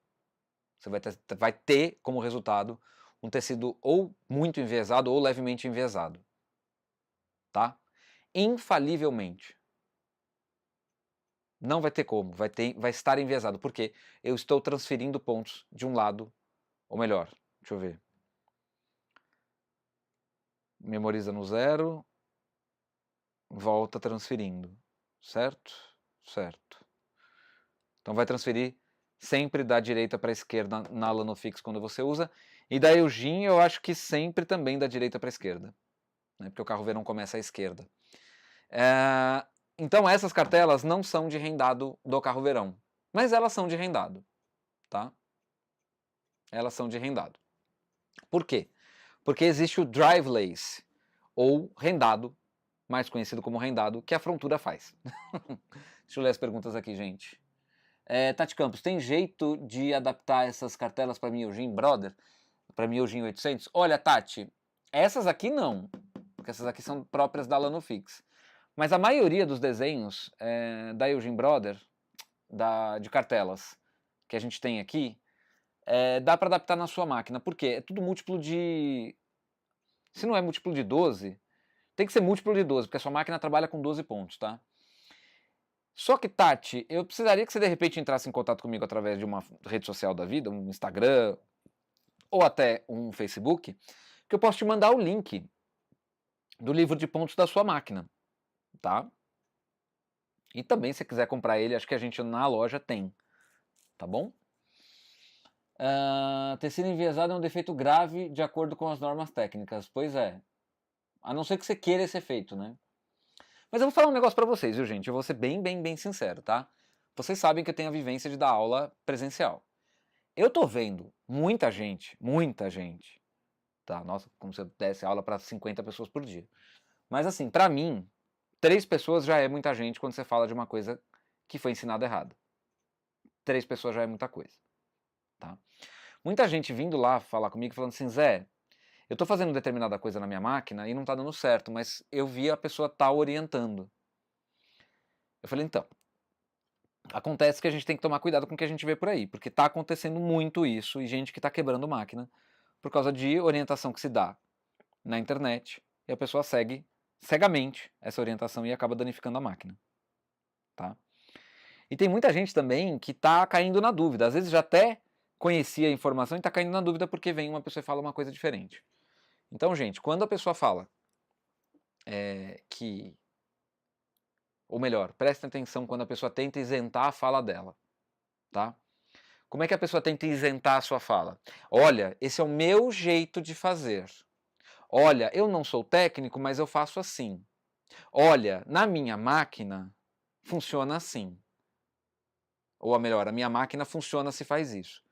Você vai ter como resultado um tecido ou muito enviesado ou levemente enviesado. Tá? Infalivelmente. Não vai ter como, vai estar enviesado. Por quê? Eu estou transferindo pontos de um lado, ou melhor, deixa eu ver. Memoriza no 0, volta transferindo, certo? Certo. Então vai transferir sempre da direita para a esquerda na Lanofix quando você usa, e da Eugene eu acho que sempre também da direita para a esquerda, né? Porque o carro verão começa à esquerda. Então essas cartelas não são de rendado do carro verão, mas elas são de rendado, tá? Elas são de rendado. Por quê? Porque existe o drive lace, ou rendado, mais conhecido como rendado, que a frontura faz. Deixa eu ler as perguntas aqui, gente. Tati Campos, tem jeito de adaptar essas cartelas para minha Eugene Brother? Para minha Eugene 800? Olha, Tati, essas aqui não, porque essas aqui são próprias da Lanofix. Mas a maioria dos desenhos da Eugene Brother, de cartelas, que a gente tem aqui, dá para adaptar na sua máquina. Por quê? É tudo múltiplo de... Se não é múltiplo de 12, tem que ser múltiplo de 12, porque a sua máquina trabalha com 12 pontos, tá? Só que, Tati, eu precisaria que você de repente entrasse em contato comigo através de uma rede social da vida, um Instagram ou até um Facebook, que eu posso te mandar o link do livro de pontos da sua máquina, tá? E também, se quiser comprar ele, acho que a gente na loja tem, tá bom? Tecido enviesado é um defeito grave de acordo com as normas técnicas. Pois é. A não ser que você queira esse efeito, né? Mas eu vou falar um negócio pra vocês, viu, gente? Eu vou ser bem, bem, bem sincero, tá? Vocês sabem que eu tenho a vivência de dar aula presencial. Eu tô vendo muita gente, tá? Nossa, como se eu desse aula para 50 pessoas por dia. Mas assim, pra mim, 3 pessoas já é muita gente quando você fala de uma coisa que foi ensinado errado. 3 pessoas já é muita coisa, tá? Muita gente vindo lá falar comigo falando assim, Zé, eu tô fazendo determinada coisa na minha máquina e não tá dando certo, mas eu vi a pessoa tá orientando. Eu falei, então, acontece que a gente tem que tomar cuidado com o que a gente vê por aí, porque tá acontecendo muito isso e gente que tá quebrando máquina por causa de orientação que se dá na internet e a pessoa segue cegamente essa orientação e acaba danificando a máquina, tá? E tem muita gente também que tá caindo na dúvida, às vezes já até conhecia a informação e tá caindo na dúvida porque vem uma pessoa e fala uma coisa diferente. Então, gente, quando a pessoa fala que... Ou melhor, prestem atenção quando a pessoa tenta isentar a fala dela, tá? Como é que a pessoa tenta isentar a sua fala? Olha, esse é o meu jeito de fazer. Olha, eu não sou técnico, mas eu faço assim. Olha, na minha máquina funciona assim. Ou melhor, a minha máquina funciona se faz isso.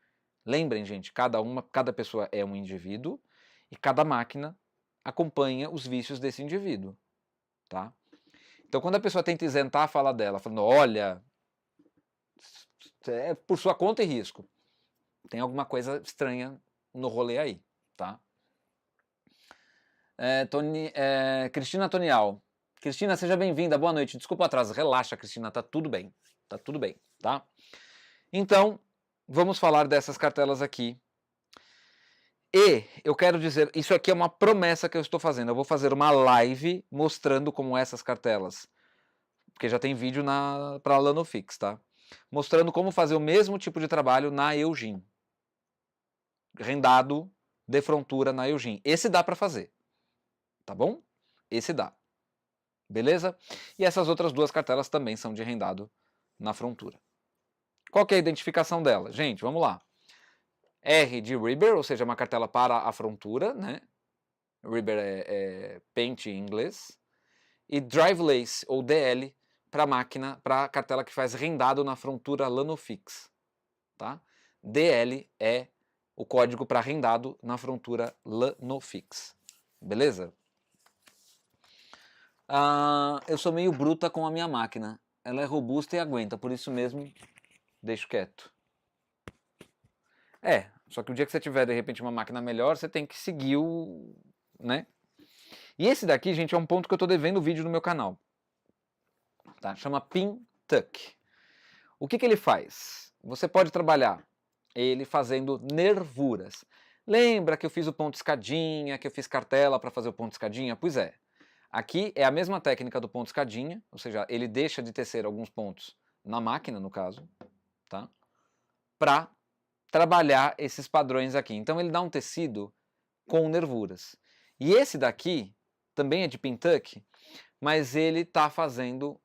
Lembrem, gente, cada pessoa é um indivíduo e cada máquina acompanha os vícios desse indivíduo, tá? Então, quando a pessoa tenta isentar a fala dela, falando, olha, é por sua conta e risco, tem alguma coisa estranha no rolê aí, tá? Cristina Tonial. Cristina, seja bem-vinda, boa noite. Desculpa o atraso, relaxa, Cristina, tá tudo bem, tá? Então, vamos falar dessas cartelas aqui. E eu quero dizer, isso aqui é uma promessa que eu estou fazendo. Eu vou fazer uma live mostrando como essas cartelas, porque já tem vídeo para a Lanofix, tá? Mostrando como fazer o mesmo tipo de trabalho na Eugene. Rendado de frontura na Eugene. Esse dá para fazer, tá bom? Esse dá. Beleza? E essas outras duas cartelas também são de rendado na frontura. Qual que é a identificação dela? Gente, vamos lá. R de Reber, ou seja, uma cartela para a frontura, né? Reber é pente em inglês. E Drive Lace, ou DL, para máquina, para a cartela que faz rendado na frontura Lanofix. Tá? DL é o código para rendado na frontura Lanofix. Beleza? Eu sou meio bruta com a minha máquina. Ela é robusta e aguenta, por isso mesmo deixo quieto. Só que o dia que você tiver, de repente, uma máquina melhor, você tem que seguir o... né? E esse daqui, gente, é um ponto que eu tô devendo o vídeo no meu canal. Tá? Chama Pin Tuck. O que ele faz? Você pode trabalhar ele fazendo nervuras. Lembra que eu fiz o ponto escadinha, que eu fiz cartela para fazer o ponto escadinha? Pois é. Aqui é a mesma técnica do ponto escadinha, ou seja, ele deixa de tecer alguns pontos na máquina, no caso, tá? Para trabalhar esses padrões aqui. Então ele dá um tecido com nervuras. E esse daqui também é de pin tuck, mas ele está fazendo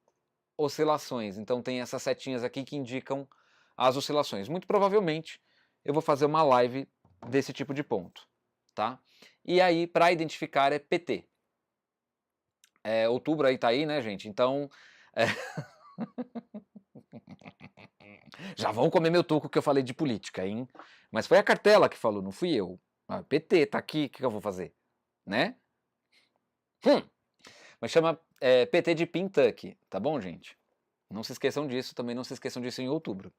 oscilações. Então tem essas setinhas aqui que indicam as oscilações. Muito provavelmente eu vou fazer uma live desse tipo de ponto, tá? E aí para identificar é PT. Outubro aí tá aí, né, gente? Então já vão comer meu toco que eu falei de política, hein? Mas foi a cartela que falou, não fui eu. PT tá aqui, o que eu vou fazer? Né? Mas chama PT de Pin Tuck, tá bom, gente? Não se esqueçam disso, também não se esqueçam disso em outubro.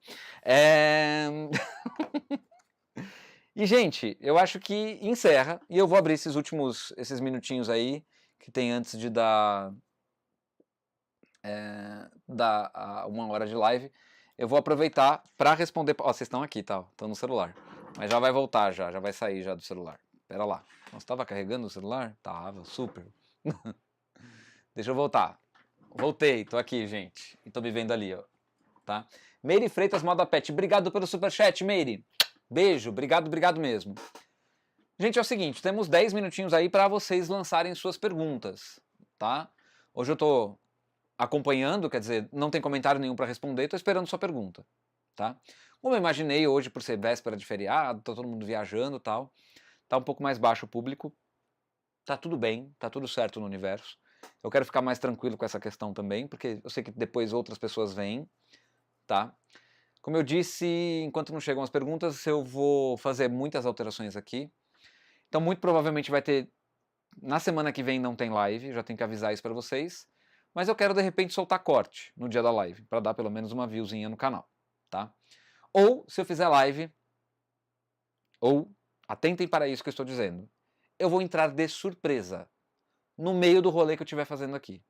E, gente, eu acho que encerra, e eu vou abrir esses minutinhos aí, que tem antes de dar 1 hora de live. Eu vou aproveitar para responder... Ó, vocês estão aqui, tá? Estão no celular. Mas já vai voltar, já vai sair já do celular. Pera lá. Você estava carregando o celular? Tava, super. Deixa eu voltar. Voltei, tô aqui, gente. E tô me vendo ali, ó. Tá? Meire Freitas Moda Pet. Obrigado pelo superchat, Meire. Beijo, obrigado mesmo. Gente, é o seguinte, temos 10 minutinhos aí para vocês lançarem suas perguntas, tá? Hoje eu tô acompanhando, quer dizer, não tem comentário nenhum para responder, tô esperando sua pergunta, tá? Como eu imaginei hoje, por ser véspera de feriado, tá todo mundo viajando e tal, tá um pouco mais baixo o público, tá tudo bem, tá tudo certo no universo. Eu quero ficar mais tranquilo com essa questão também, porque eu sei que depois outras pessoas vêm, tá? Como eu disse, enquanto não chegam as perguntas, eu vou fazer muitas alterações aqui. Então, muito provavelmente vai ter... Na semana que vem não tem live, já tenho que avisar isso para vocês. mas eu quero de repente soltar corte no dia da live, para dar pelo menos uma viewzinha no canal, tá? Ou, se eu fizer live, ou, atentem para isso que eu estou dizendo, eu vou entrar de surpresa no meio do rolê que eu estiver fazendo aqui.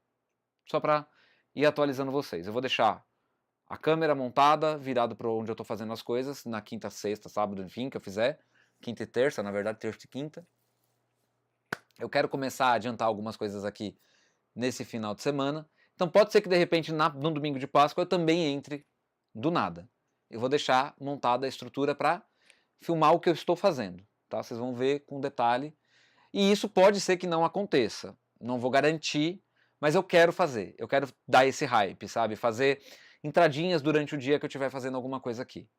Só para ir atualizando vocês. Eu vou deixar a câmera montada, virado para onde eu estou fazendo as coisas, na quinta, sexta, sábado, enfim, que eu fizer. Quinta e terça, na verdade, terça e quinta. Eu quero começar a adiantar algumas coisas aqui nesse final de semana. Então pode ser que de repente no domingo de Páscoa eu também entre do nada. Eu vou deixar montada a estrutura para filmar o que eu estou fazendo, tá? Vocês vão ver com detalhe. E isso pode ser que não aconteça. Não vou garantir, mas eu quero fazer. Eu quero dar esse hype, sabe? Fazer entradinhas durante o dia que eu estiver fazendo alguma coisa aqui,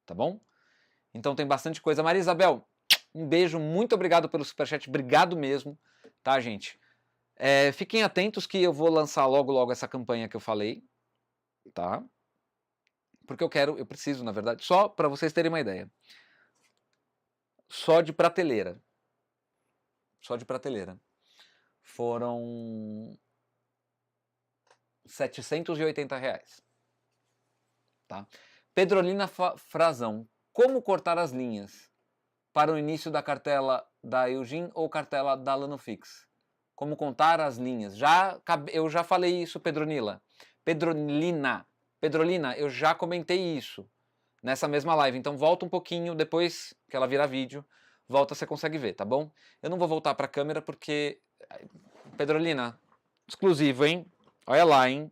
tá bom? Então tem bastante coisa. Maria Isabel, um beijo, muito obrigado pelo superchat, obrigado mesmo, tá, gente? Fiquem atentos que eu vou lançar logo essa campanha que eu falei, tá? Porque eu preciso, na verdade, só para vocês terem uma ideia. Só de prateleira. Foram R$780. Tá? Pedrolina Frazão, como cortar as linhas para o início da cartela da Eugene ou cartela da Lanofix? Como contar as linhas? Eu já falei isso, Pedrolina, eu já comentei isso nessa mesma live. Então volta um pouquinho, depois que ela virar vídeo, volta, você consegue ver, tá bom? Eu não vou voltar para a câmera porque... Pedrolina, exclusivo, hein? Olha lá, hein?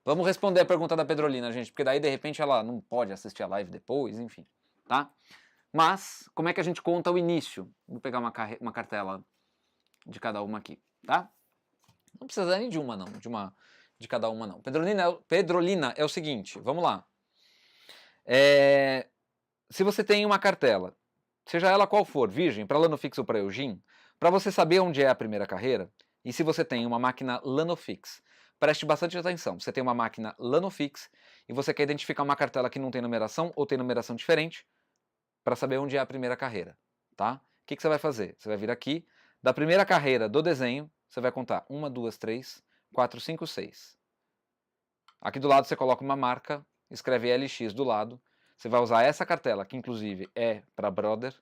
Vamos responder a pergunta da Pedrolina, gente, porque daí de repente ela não pode assistir a live depois, enfim, tá? Mas, como é que a gente conta o início? Vou pegar uma cartela de cada uma aqui, tá? Não precisa nem de uma, não, de cada uma, não. Pedrolina é o seguinte, vamos lá. Se você tem uma cartela, seja ela qual for, virgem, para Lanofix ou para Eugene, para você saber onde é a primeira carreira, e se você tem uma máquina Lanofix, preste bastante atenção. Você tem uma máquina Lanofix e você quer identificar uma cartela que não tem numeração ou tem numeração diferente para saber onde é a primeira carreira, tá? O que você vai fazer? Você vai vir aqui, da primeira carreira do desenho, você vai contar 1, 2, 3, 4, 5, 6. Aqui do lado você coloca uma marca, escreve LX do lado. Você vai usar essa cartela, que inclusive é para Brother,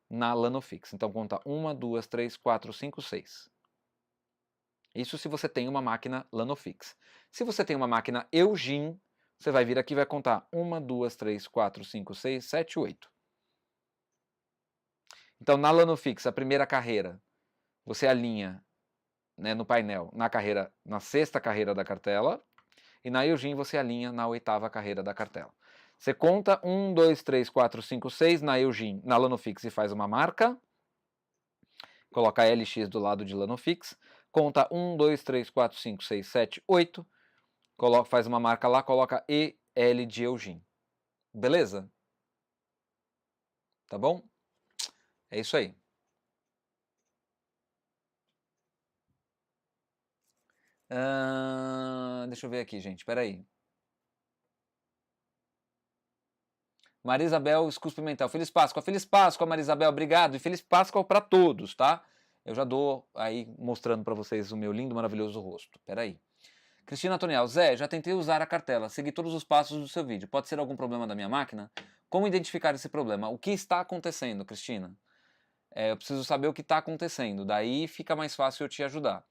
na Lanofix. Então conta 1, 2, 3, 4, 5, 6. Isso se você tem uma máquina Lanofix. Se você tem uma máquina Eugene, você vai vir aqui e vai contar 1, 2, 3, 4, 5, 6, 7, 8. Então na Lanofix, a primeira carreira, você alinha, né, no painel na sexta carreira da cartela, e na Eugene você alinha na oitava carreira da cartela. Você conta 1, 2, 3, 4, 5, 6 na Eugene, na Lanofix e faz uma marca. Coloca LX do lado de Lanofix. Conta 1, 2, 3, 4, 5, 6, 7, 8. Faz uma marca lá, coloca EL de Eugene. Beleza? Tá bom? É isso aí. Deixa eu ver aqui, gente. Peraí. Maria Isabel, Escus Pimentel. Feliz Páscoa, Maria Isabel. Obrigado. E Feliz Páscoa para todos, tá? Eu já dou aí mostrando para vocês o meu lindo, maravilhoso rosto. Peraí. Cristina Toniel. Zé, já tentei usar a cartela. Segui todos os passos do seu vídeo. Pode ser algum problema da minha máquina? Como identificar esse problema? O que está acontecendo, Cristina? Eu preciso saber o que está acontecendo. Daí fica mais fácil eu te ajudar.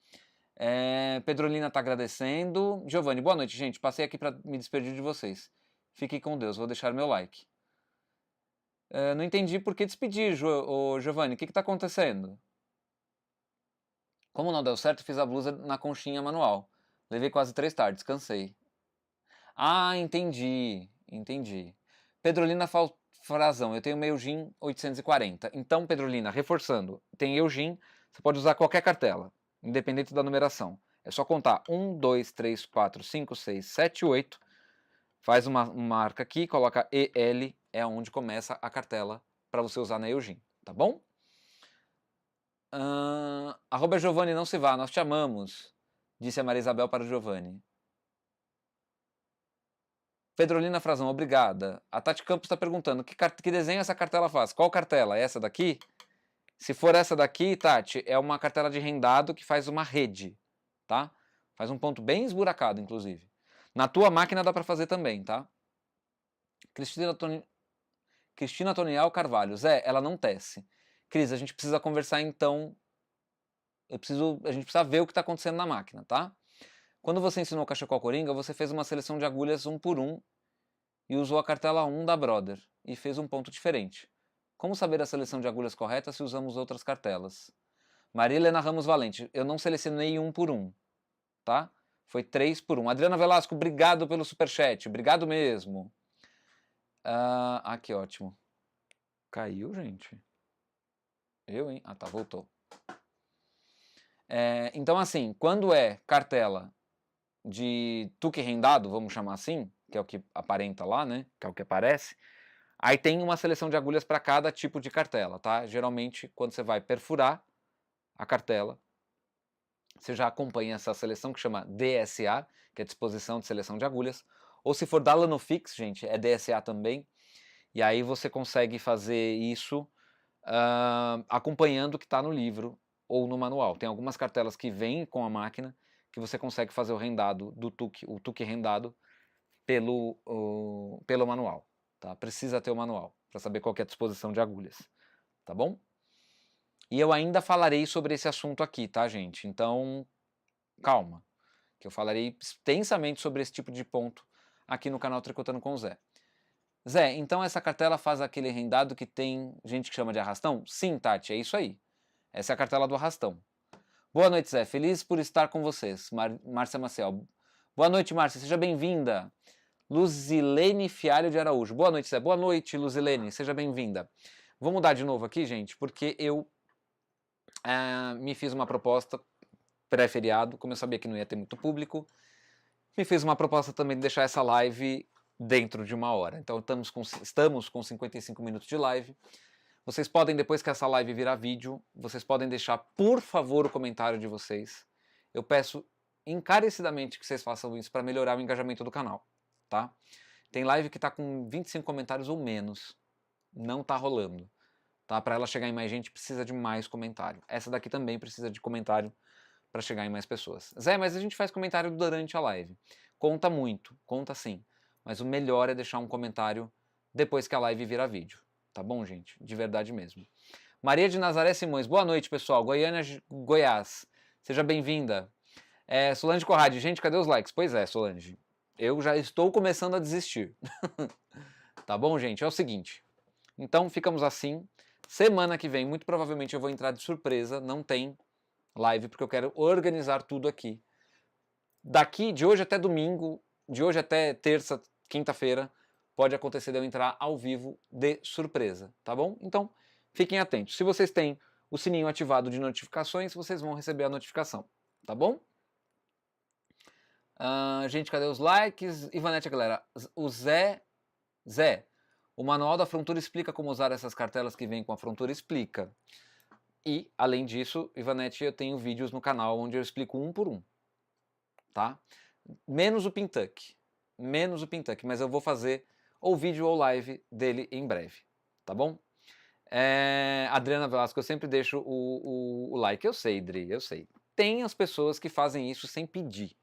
Pedrolina está agradecendo. Giovanni, boa noite, gente. Passei aqui para me despedir de vocês. Fiquem com Deus. Vou deixar meu like. Não entendi por que despedir, Giovanni. O que está acontecendo? Como não deu certo, fiz a blusa na conchinha manual. Levei quase 3 tardes, cansei. Ah, entendi. Pedrolina Frazão, eu tenho uma Eugene 840. Então, Pedrolina, reforçando, tem Eugene, você pode usar qualquer cartela, independente da numeração. É só contar 1, 2, 3, 4, 5, 6, 7, 8. Faz uma marca aqui, coloca EL, é onde começa a cartela para você usar na Eugene, tá bom? @Giovanni não se vá, nós te amamos, disse a Maria Isabel para o Giovanni. Pedrolina Frazão, obrigada. A Tati Campos está perguntando, que desenho essa cartela faz? Qual cartela? É essa daqui? Se for essa daqui, Tati, é uma cartela de rendado que faz uma rede, tá? Faz um ponto bem esburacado, inclusive. Na tua máquina dá para fazer também, tá? Cristina Tonial Carvalho. Zé, ela não tece. Cris, a gente precisa conversar então. A gente precisa ver o que está acontecendo na máquina, tá? Quando você ensinou o cachecol coringa, você fez uma seleção de agulhas 1 por 1 e usou a cartela 1 da Brother e fez um ponto diferente. Como saber a seleção de agulhas correta se usamos outras cartelas? Maria Helena Ramos Valente, eu não selecionei 1 por 1, tá? Foi 3 por 1. Adriana Velasco, obrigado pelo superchat, obrigado mesmo. Que ótimo. Caiu, gente? Eu, hein? Ah, tá, voltou. Então, assim, quando é cartela de tuque rendado, vamos chamar assim, que é o que aparenta lá, né? Que é o que aparece. Aí tem uma seleção de agulhas para cada tipo de cartela, tá? Geralmente, quando você vai perfurar a cartela, você já acompanha essa seleção que chama DSA, que é Disposição de Seleção de Agulhas. Ou se for da Lanofix, gente, é DSA também. E aí você consegue fazer isso acompanhando o que está no livro ou no manual. Tem algumas cartelas que vêm com a máquina que você consegue fazer o rendado do tuque, o tuque rendado pelo manual. Tá? Precisa ter o manual para saber qual é a disposição de agulhas. Tá bom? E eu ainda falarei sobre esse assunto aqui, tá, gente? Então, calma, que eu falarei extensamente sobre esse tipo de ponto aqui no canal Tricotando com o Zé. Zé, então essa cartela faz aquele rendado que tem gente que chama de arrastão? Sim, Tati, é isso aí. Essa é a cartela do arrastão. Boa noite, Zé. Feliz por estar com vocês. Márcia Maciel. Boa noite, Márcia. Seja bem-vinda. Luzilene Fialho de Araújo. Boa noite, Zé. Boa noite, Luzilene. Seja bem-vinda. Vou mudar de novo aqui, gente, porque eu me fiz uma proposta pré-feriado, como eu sabia que não ia ter muito público, me fiz uma proposta também de deixar essa live dentro de 1 hora. Então estamos com 55 minutos de live. Vocês podem, depois que essa live virar vídeo, vocês podem deixar, por favor, o comentário de vocês. Eu peço encarecidamente que vocês façam isso para melhorar o engajamento do canal, tá? Tem live que está com 25 comentários ou menos. Não está rolando. Tá? Para ela chegar em mais gente, precisa de mais comentário. Essa daqui também precisa de comentário para chegar em mais pessoas. Zé, mas a gente faz comentário durante a live. Conta muito, conta sim. Mas o melhor é deixar um comentário depois que a live virar vídeo. Tá bom, gente? De verdade mesmo. Maria de Nazaré Simões, boa noite, pessoal. Goiânia, Goiás. Seja bem-vinda. Solange Corrade, gente, cadê os likes? Pois é, Solange. Eu já estou começando a desistir. Tá bom, gente? É o seguinte. Então, ficamos assim. Semana que vem, muito provavelmente, eu vou entrar de surpresa. Não tem live, porque eu quero organizar tudo aqui. Daqui, de hoje até domingo, de hoje até terça, quinta-feira, pode acontecer de eu entrar ao vivo de surpresa, tá bom? Então, fiquem atentos. Se vocês têm o sininho ativado de notificações, vocês vão receber a notificação, tá bom? Gente, cadê os likes? Ivanete, galera. O Zé, o manual da Frontura explica como usar essas cartelas que vêm com a Frontura? Explica. E, além disso, Ivanete, eu tenho vídeos no canal onde eu explico 1 por 1, tá? Menos o Pintuck, mas eu vou fazer ou vídeo ou live dele em breve, tá bom? Adriana Velasco, eu sempre deixo o like. Eu sei, Dri, eu sei. Tem as pessoas que fazem isso sem pedir,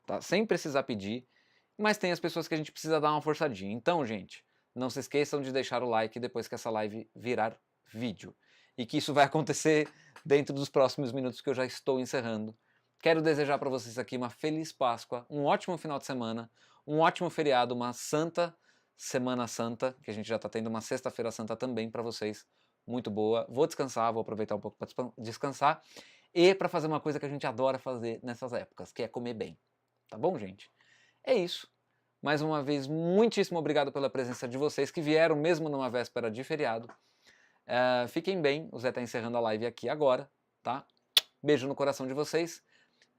tá? Sem precisar pedir, mas tem as pessoas que a gente precisa dar uma forçadinha. Então, gente, não se esqueçam de deixar o like depois que essa live virar vídeo. E que isso vai acontecer dentro dos próximos minutos que eu já estou encerrando. Quero desejar para vocês aqui uma feliz Páscoa, um ótimo final de semana, um ótimo feriado, uma santa Semana Santa, que a gente já está tendo uma Sexta-feira Santa também para vocês, muito boa. Vou descansar, vou aproveitar um pouco para descansar e para fazer uma coisa que a gente adora fazer nessas épocas, que é comer bem. Tá bom, gente? É isso. Mais uma vez, muitíssimo obrigado pela presença de vocês que vieram mesmo numa véspera de feriado. Fiquem bem, o Zé está encerrando a live aqui agora, tá? Beijo no coração de vocês.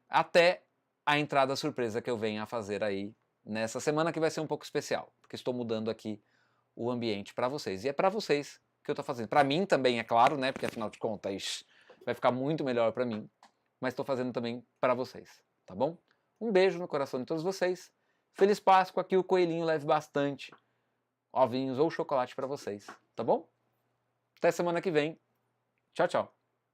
Até a entrada surpresa que eu venho a fazer aí nessa semana, que vai ser um pouco especial, porque estou mudando aqui o ambiente para vocês. E é para vocês que eu estou fazendo. Para mim também, é claro, né? Porque afinal de contas vai ficar muito melhor para mim. Mas estou fazendo também para vocês, tá bom? Um beijo no coração de todos vocês. Feliz Páscoa, que o coelhinho leve bastante ovinhos ou chocolate para vocês, tá bom? Até semana que vem. Tchau, tchau.